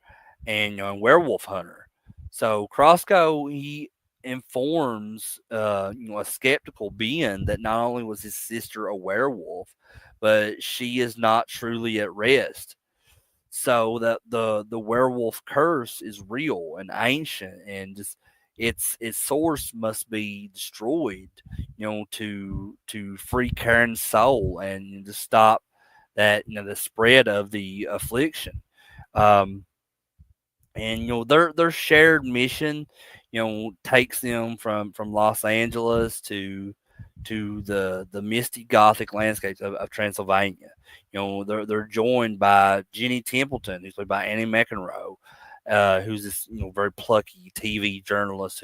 and werewolf hunter. So Krosco, he informs a skeptical Ben that not only was his sister a werewolf, but she is not truly at rest. So that the werewolf curse is real and ancient, and just its source must be destroyed, to free Karen's soul and to stop that the spread of the affliction. Um, and their shared mission takes them from Los Angeles to the misty Gothic landscapes of Transylvania. They're joined by Jenny Templeton, who's played by Annie McEnroe, who's this very plucky TV journalist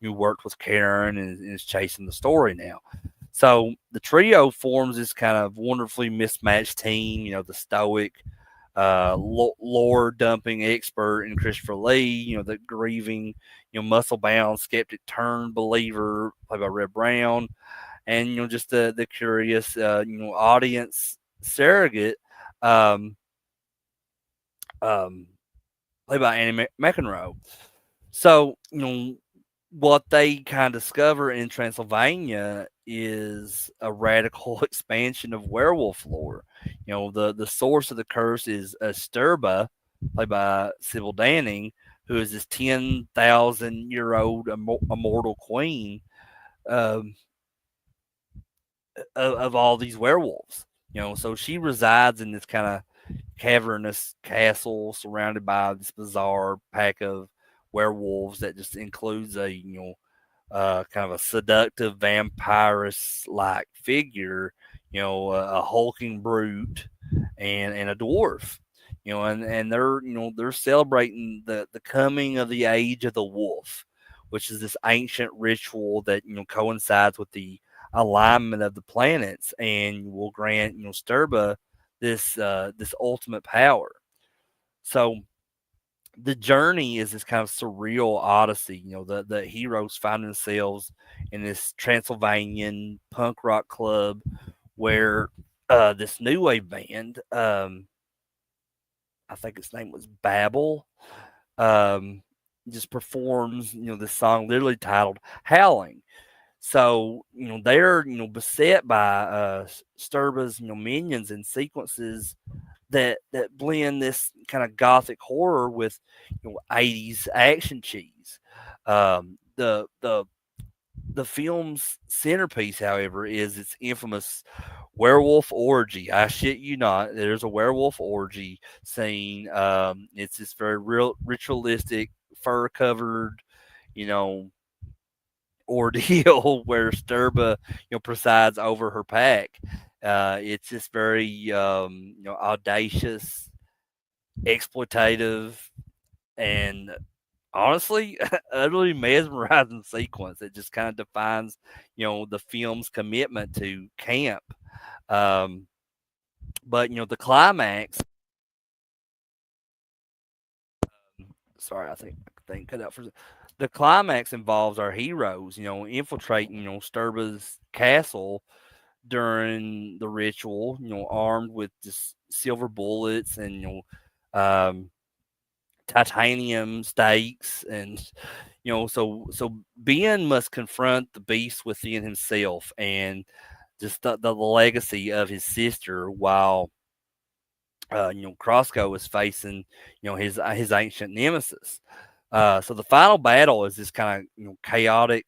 who worked with Karen and is chasing the story now. So the trio forms this kind of wonderfully mismatched team. The stoic, lore dumping expert in Christopher Lee. The grieving, muscle bound skeptic turned believer played by Red Brown, and just the curious, audience surrogate, um, um, played by Annie McEnroe. So what they kind of discover in Transylvania is a radical expansion of werewolf lore. The source of the curse is Sturba, played by Sybil Danning, who is this 10,000-year-old immortal queen, um, of all these werewolves. So she resides in this kind of cavernous castle surrounded by this bizarre pack of werewolves that just includes a kind of a seductive vampirist like figure, a hulking brute and a dwarf. And they're they're celebrating the coming of the age of the wolf, which is this ancient ritual that coincides with the alignment of the planets and will grant Sturba this ultimate power. So the journey is this kind of surreal odyssey. The heroes find themselves in this Transylvanian punk rock club where this new wave band, I think its name was Babel, um, just performs this song literally titled Howling. So they're beset by Sturba's minions and sequences that blend this kind of gothic horror with 80s action cheese. The film's centerpiece, however, is its infamous werewolf orgy. I shit you not. There's a werewolf orgy scene. It's this very real ritualistic, fur covered, you know, ordeal where Sturba, presides over her pack. It's just very, audacious, exploitative, and honestly, utterly mesmerizing sequence. It just kind of defines, the film's commitment to camp. Um, but the climax. Sorry, I think cut out for the climax involves our heroes, infiltrating, Sturba's castle during the ritual, armed with just silver bullets and titanium stakes, and so Ben must confront the beast within himself and just the legacy of his sister, while Crosco is facing his ancient nemesis. So the final battle is this kind of chaotic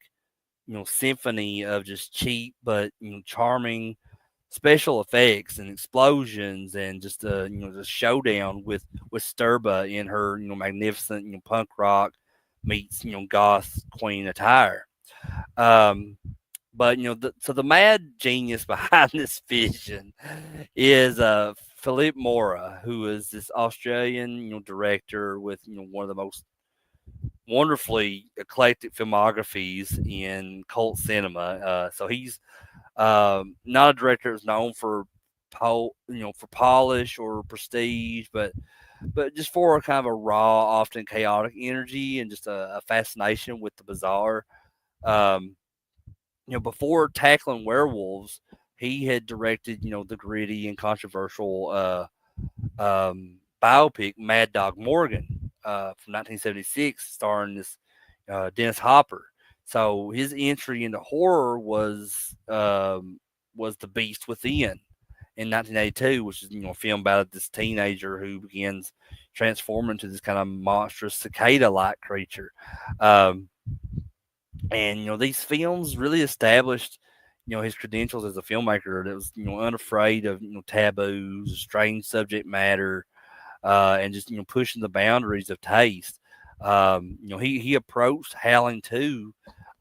symphony of just cheap but charming special effects and explosions and just the showdown with Sturba in her magnificent punk rock meets goth queen attire. Um, but so the mad genius behind this vision is Philippe Mora, who is this Australian director with one of the most wonderfully eclectic filmographies in cult cinema. So he's not a director that's known for for polish or prestige, but just for a kind of a raw, often chaotic energy and just a fascination with the bizarre. Um, before tackling werewolves, he had directed the gritty and controversial biopic Mad Dog Morgan from 1976, starring this Dennis Hopper. So his entry into horror was The Beast Within in 1982, which is a film about this teenager who begins transforming into this kind of monstrous cicada-like creature. Um, and these films really established his credentials as a filmmaker that was unafraid of taboos, strange subject matter, and just pushing the boundaries of taste. He approached Howling II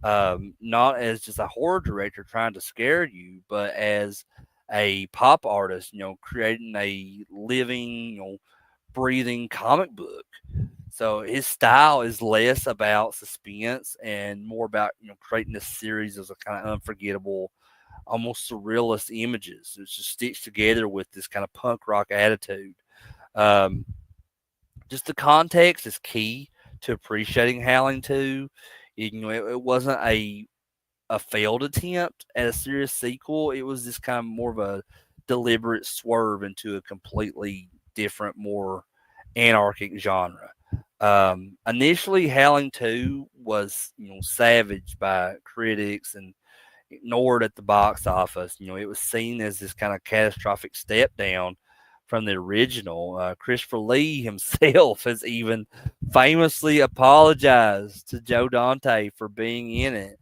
not as just a horror director trying to scare you, but as a pop artist, creating a living, breathing comic book. So his style is less about suspense and more about creating a series of kind of unforgettable, almost surrealist images. It just sticks together with this kind of punk rock attitude. Um, just the context is key to appreciating Howling 2. It wasn't a failed attempt at a serious sequel. It was just kind of more of a deliberate swerve into a completely different, more anarchic genre. Initially, Howling 2 was, savaged by critics and ignored at the box office. It was seen as this kind of catastrophic step down from the original. Christopher Lee himself has even famously apologized to Joe Dante for being in it.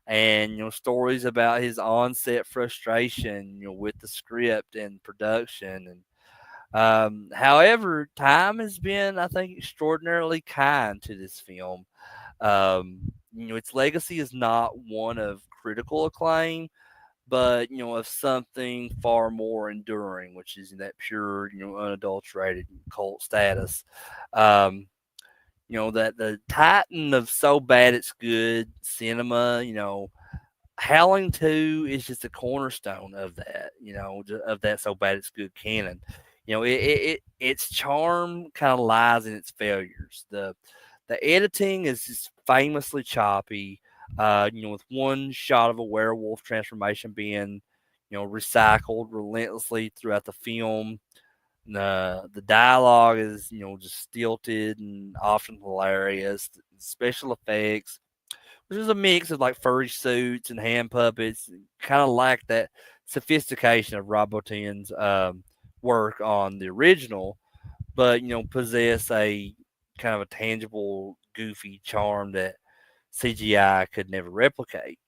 And stories about his onset frustration with the script and production. And however, time has been, I think, extraordinarily kind to this film. Its legacy is not one of critical acclaim, but of something far more enduring, which is that pure, unadulterated cult status. Um, that the titan of so bad it's good cinema, Howling 2 is just a cornerstone of that, of that so bad it's good canon. Its charm kind of lies in its failures. The editing is just famously choppy. With one shot of a werewolf transformation being, recycled relentlessly throughout the film. The dialogue is, just stilted and often hilarious. The special effects, which is a mix of like furry suits and hand puppets, kind of like that sophistication of Rob Bottin's work on the original, but possess a kind of a tangible, goofy charm that CGI could never replicate.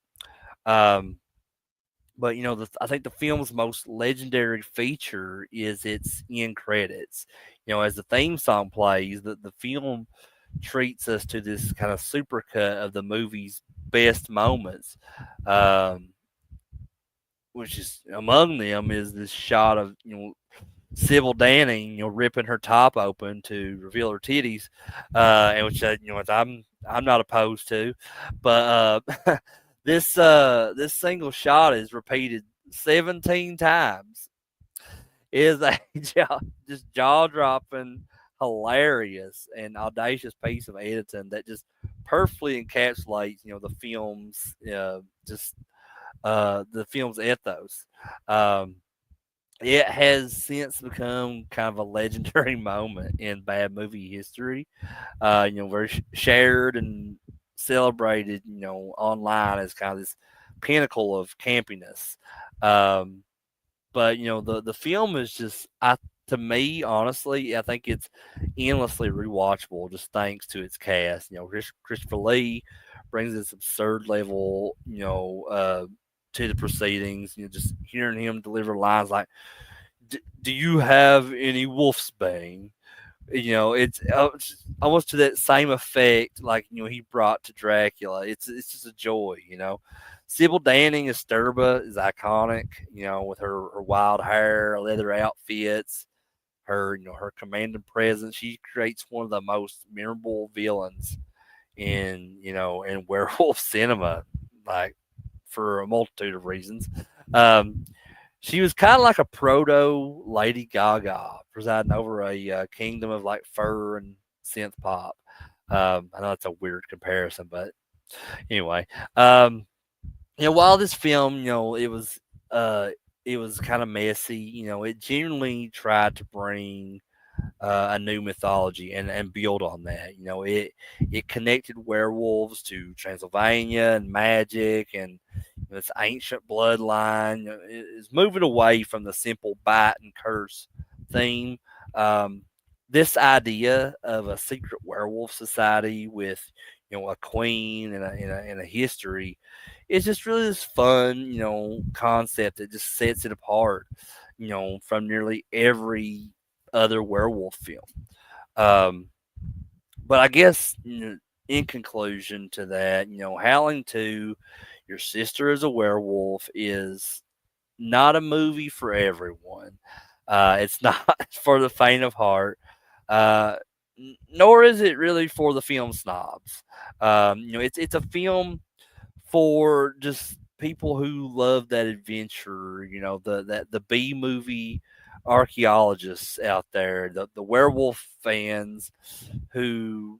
Um, but I think the film's most legendary feature is its end credits. As the theme song plays, the film treats us to this kind of supercut of the movie's best moments. Um, which is among them is this shot of Sybil Danning, ripping her top open to reveal her titties, and which which I'm not opposed to, but this single shot is repeated 17 times. It is a just jaw dropping, hilarious, and audacious piece of editing that just perfectly encapsulates just the film's ethos. Um, it has since become kind of a legendary moment in bad movie history. Very shared and celebrated, online as kind of this pinnacle of campiness. Um, but the film is just, to me, honestly, I think it's endlessly rewatchable just thanks to its cast. Christopher Lee brings this absurd level, to the proceedings. Just hearing him deliver lines like, "Do you have any wolfsbane?" It's almost to that same effect, like he brought to Dracula. It's just a joy. Sybil Danning as Sturba is iconic. With her wild hair, leather outfits, her commanding presence. She creates one of the most memorable villains in werewolf cinema, like for a multitude of reasons. Um, she was kind of like a proto Lady Gaga, presiding over a kingdom of like fur and synth pop. I know that's a weird comparison, but anyway, while this film, uh, it was kind of messy. It genuinely tried to bring a new mythology and build on that. It connected werewolves to Transylvania and magic and this ancient bloodline. It's moving away from the simple bite and curse theme. Um, this idea of a secret werewolf society with a queen and a history is just really this fun concept that just sets it apart from nearly every other werewolf film. Um, but I guess in conclusion to that, Howling 2, Your Sister is a Werewolf is not a movie for everyone. It's not for the faint of heart, uh, nor is it really for the film snobs. It's a film for just people who love that adventure, the B movie archaeologists out there, the werewolf fans who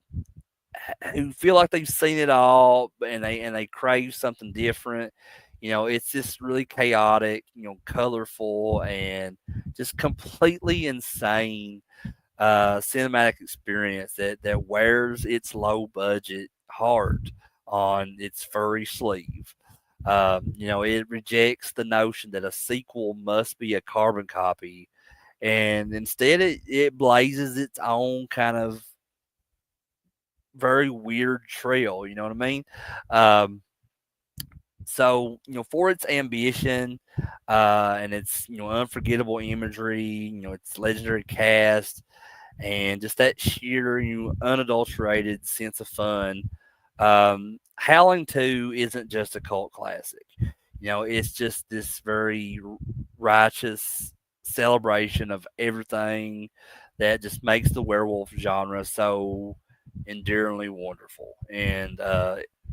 who feel like they've seen it all and they crave something different. It's just really chaotic, colorful and just completely insane cinematic experience that wears its low budget heart on its furry sleeve. It rejects the notion that a sequel must be a carbon copy, and instead it blazes its own kind of very weird trail. You know what I mean? Um, so for its ambition and its unforgettable imagery, its legendary cast, and just that sheer, unadulterated sense of fun. Howling 2 isn't just a cult classic. It's just this very righteous celebration of everything that just makes the werewolf genre so endearingly wonderful. And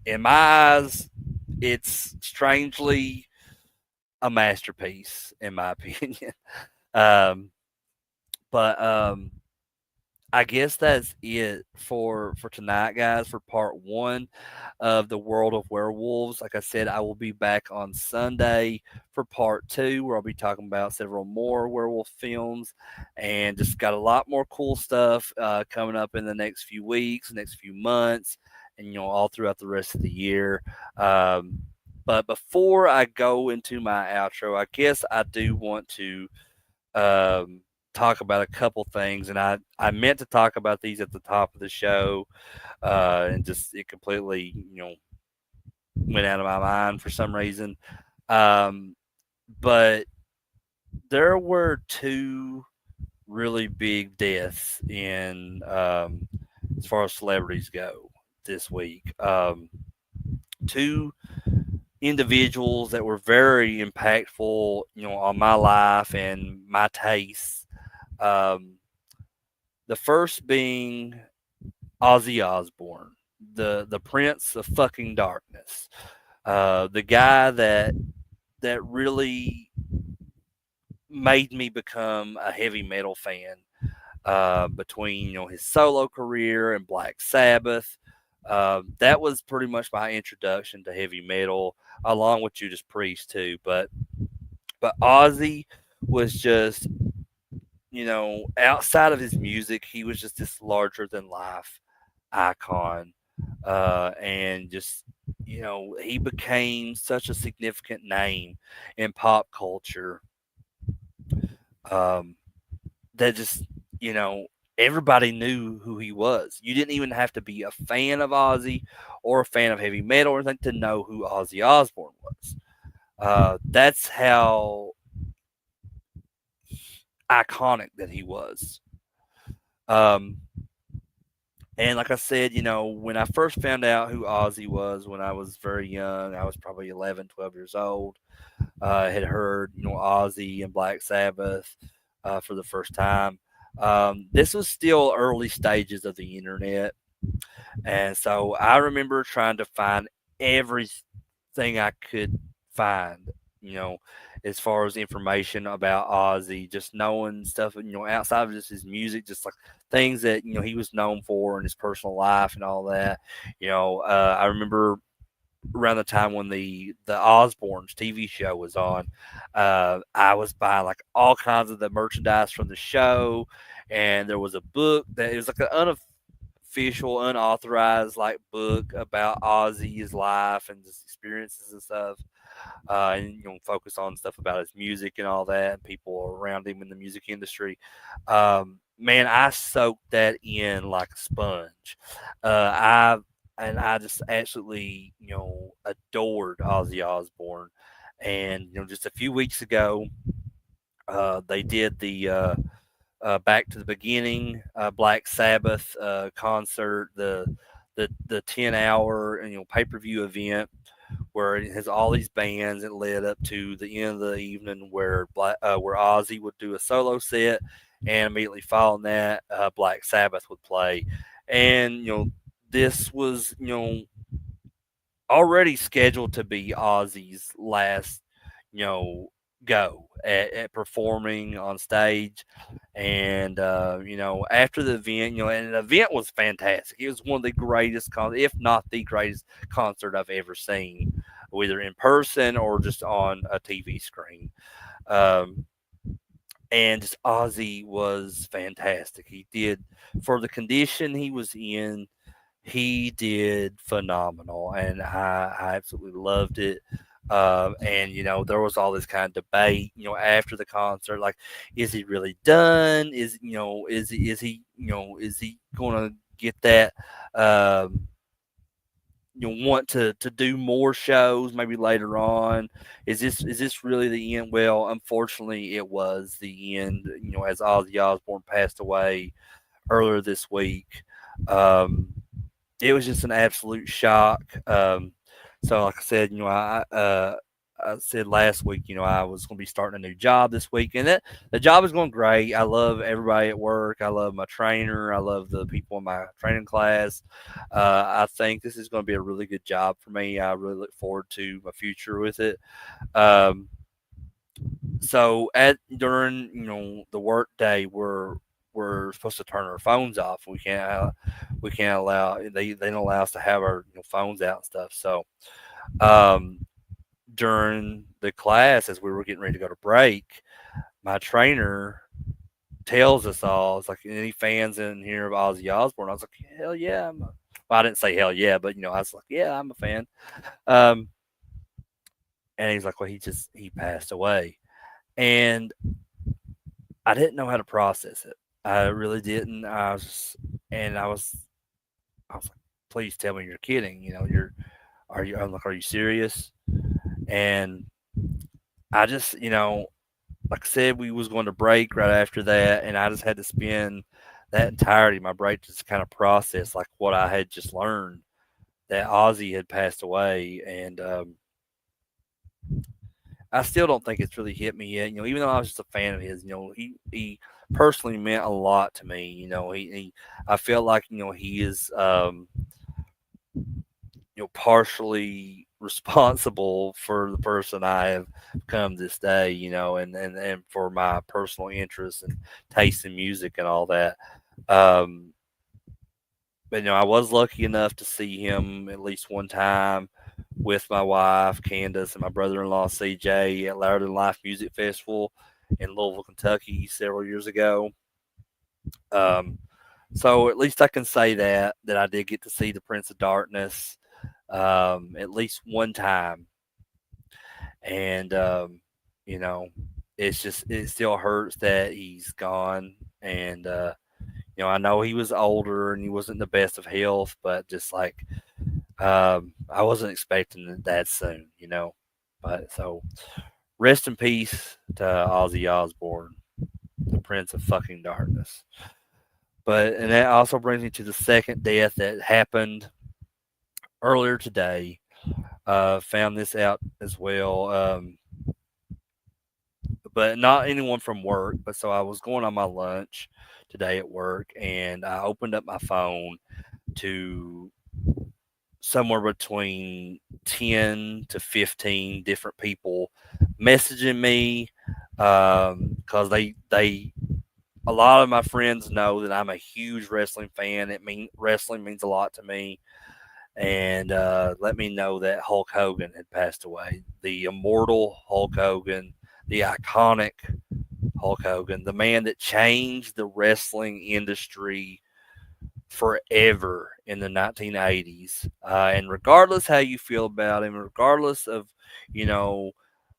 in my eyes, it's strangely a masterpiece, in my opinion. Um, but I guess that's it for tonight, guys. For part one of the World of Werewolves. Like I said, I will be back on Sunday for part two, where I'll be talking about several more werewolf films, and just got a lot more cool stuff coming up in the next few weeks, next few months, and all throughout the rest of the year. But before I go into my outro, I guess I do want to. Talk about a couple things, and I meant to talk about these at the top of the show, and just it completely went out of my mind for some reason. Um, but there were two really big deaths in as far as celebrities go this week. Two individuals that were very impactful, on my life and my tastes. Um, the first being Ozzy Osbourne, the Prince of fucking Darkness, the guy that really made me become a heavy metal fan. Between his solo career and Black Sabbath, that was pretty much my introduction to heavy metal, along with Judas Priest too. But Ozzy was just outside of his music, he was just this larger than life icon. And just, he became such a significant name in pop culture um, that just, you know, everybody knew who he was. You didn't even have to be a fan of Ozzy or a fan of heavy metal or anything to know who Ozzy Osbourne was. That's how iconic that he was. Um, and like I said, when I first found out who Ozzy was when I was very young, I was probably 11, 12 years old. I had heard, Ozzy and Black Sabbath for the first time. This was still early stages of the internet. And so I remember trying to find everything I could find, you know, as far as information about Ozzy, just knowing stuff, outside of just his music, just like things that, he was known for in his personal life and all that. I remember around the time when the Osbournes TV show was on, I was buying like all kinds of the merchandise from the show, and there was a book that it was like an unofficial, unauthorized like book about Ozzy's life and his experiences and stuff. And focus on stuff about his music and all that, and people around him in the music industry. Man, I soaked that in like a sponge. I just absolutely adored Ozzy Osbourne. And just a few weeks ago, they did the Back to the Beginning Black Sabbath concert, the 10-hour pay per view event where it has all these bands. It led up to the end of the evening where Ozzy would do a solo set, and immediately following that, Black Sabbath would play. And this was already scheduled to be Ozzy's last you know go at performing on stage. And after the event, and the event was fantastic. It was one of the greatest if not the greatest concert I've ever seen, whether in person or just on a TV screen. um, and just Ozzy was fantastic. He did, for the condition he was in, he did phenomenal, and I absolutely loved it. And there was all this kind of debate, after the concert, like, is he really done? Is he going to get that? Um, want to do more shows maybe later on? Is this really the end? Well, unfortunately, it was the end. As Ozzy Osbourne passed away earlier this week. Um, it was just an absolute shock. So, like I said, I said last week, I was going to be starting a new job this week, and the job is going great. I love everybody at work. I love my trainer. I love the people in my training class. I think this is going to be a really good job for me. I really look forward to my future with it. Um, so at during the work day, we're supposed to turn our phones off. We can't allow, they don't allow us to have our phones out and stuff. So um, during the class, as we were getting ready to go to break, my trainer tells us all, it's like, any fans in here of Ozzy Osbourne? I was like, hell yeah. Well, I didn't say hell yeah, but I was like, yeah, I'm a fan. Um, and he's like, well, he passed away. And I didn't know how to process it. I really didn't. I was like, please tell me you're kidding. I'm like, are you serious? And I just, like I said, we was going to break right after that, and I just had to spend that entirety of my break just kind of process like what I had just learned, that Ozzy had passed away. And I still don't think it's really hit me yet. Even though I was just a fan of his, he personally meant a lot to me. I felt like he is partially responsible for the person I have become this day, and for my personal interests and taste in music and all that. Um, but I was lucky enough to see him at least one time with my wife Candace and my brother-in-law CJ at Louder Than Life Music Festival in Louisville, Kentucky several years ago. Um, so at least I can say that I did get to see the Prince of Darkness at least one time. And you know, it still hurts that he's gone. And I know he was older and he wasn't the best of health, but just like I wasn't expecting it that soon. But so rest in peace to Ozzy Osbourne, the Prince of fucking Darkness. But and that also brings me to the second death that happened earlier today. Found this out as well. But not anyone from work. But so I was going on my lunch today at work, and I opened up my phone to somewhere between 10 to 15 different people messaging me because they a lot of my friends know that I'm a huge wrestling fan. Wrestling means a lot to me, and let me know that Hulk Hogan had passed away. The immortal Hulk Hogan, the iconic Hulk Hogan, the man that changed the wrestling industry forever in the 1980s. And regardless how you feel about him, regardless of, you know,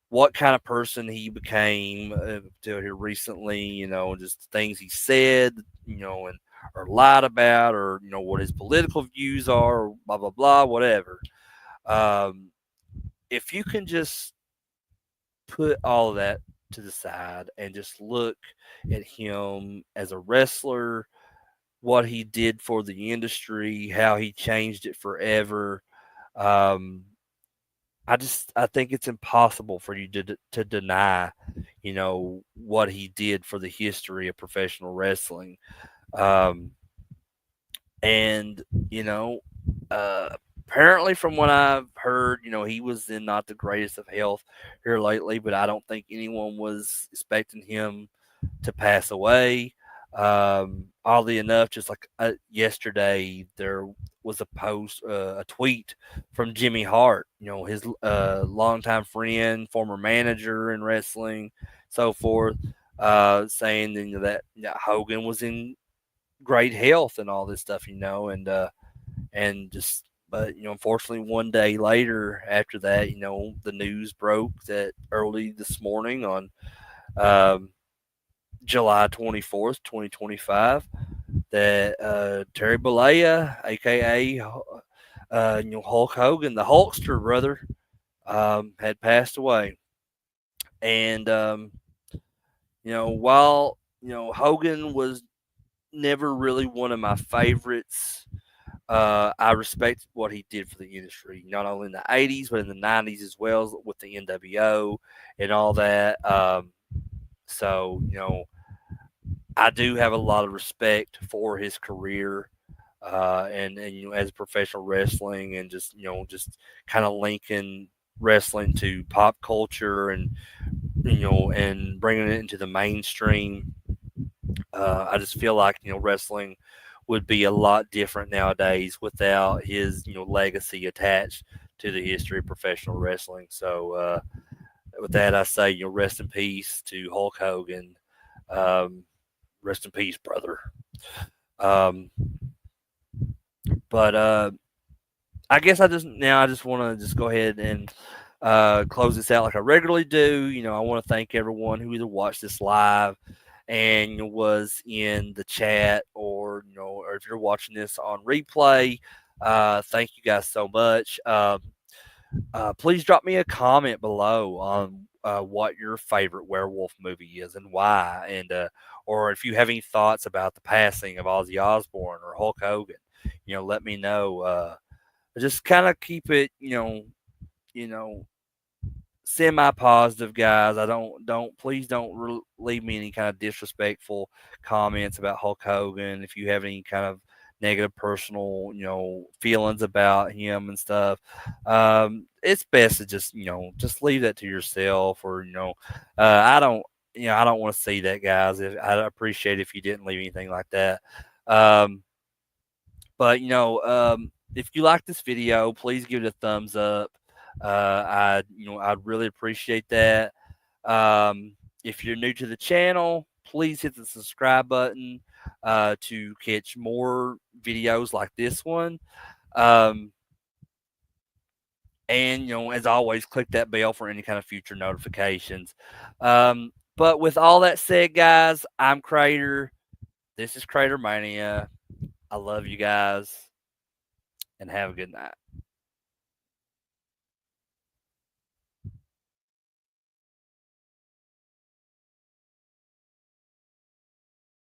what kind of person he became till here recently, just things he said, and or lied about, or what his political views are, or blah blah blah, whatever. Um, if you can just put all of that to the side and just look at him as a wrestler, what he did for the industry, how he changed it forever. Um, I think it's impossible for you to deny, what he did for the history of professional wrestling. Um, and you know, uh, apparently from what I've heard, he was in not the greatest of health here lately, but I don't think anyone was expecting him to pass away. Oddly enough, just like yesterday, there was a tweet from Jimmy Hart, his longtime friend, former manager in wrestling, so forth, saying that Hogan was in great health and all this stuff, and just but unfortunately one day later after that, the news broke that early this morning on um, July 24th, 2025, that Terry Bollea, aka Hulk Hogan, the Hulkster brother, had passed away. And while Hogan was never really one of my favorites, I respect what he did for the industry, not only in the 80s, but in the 90s as well with the NWO and all that. So, I do have a lot of respect for his career, and as professional wrestling, and just kind of linking wrestling to pop culture, and bringing it into the mainstream. I just feel like wrestling would be a lot different nowadays without his legacy attached to the history of professional wrestling. So with that, I say rest in peace to Hulk Hogan. Um, Rest in peace, brother. Um, but I guess I just want to just go ahead and close this out like I regularly do. I want to thank everyone who either watched this live and was in the chat, or if you're watching this on replay. Thank you guys so much. Please drop me a comment below on what your favorite werewolf movie is and why, and or if you have any thoughts about the passing of Ozzy Osbourne or Hulk Hogan, let me know. Just kind of keep it, you know, semi-positive, guys. I don't please don't leave me any kind of disrespectful comments about Hulk Hogan. If you have any kind of negative personal feelings about him and stuff, it's best to just leave that to yourself, or I don't want to see that, guys. I'd appreciate if you didn't leave anything like that. um but if you like this video, please give it a thumbs up. I'd really appreciate that. If you're new to the channel, please hit the subscribe button to catch more videos like this one. Um, and as always, click that bell for any kind of future notifications. But with all that said, guys, I'm Crater. This is CraterMania. I love you guys, and have a good night.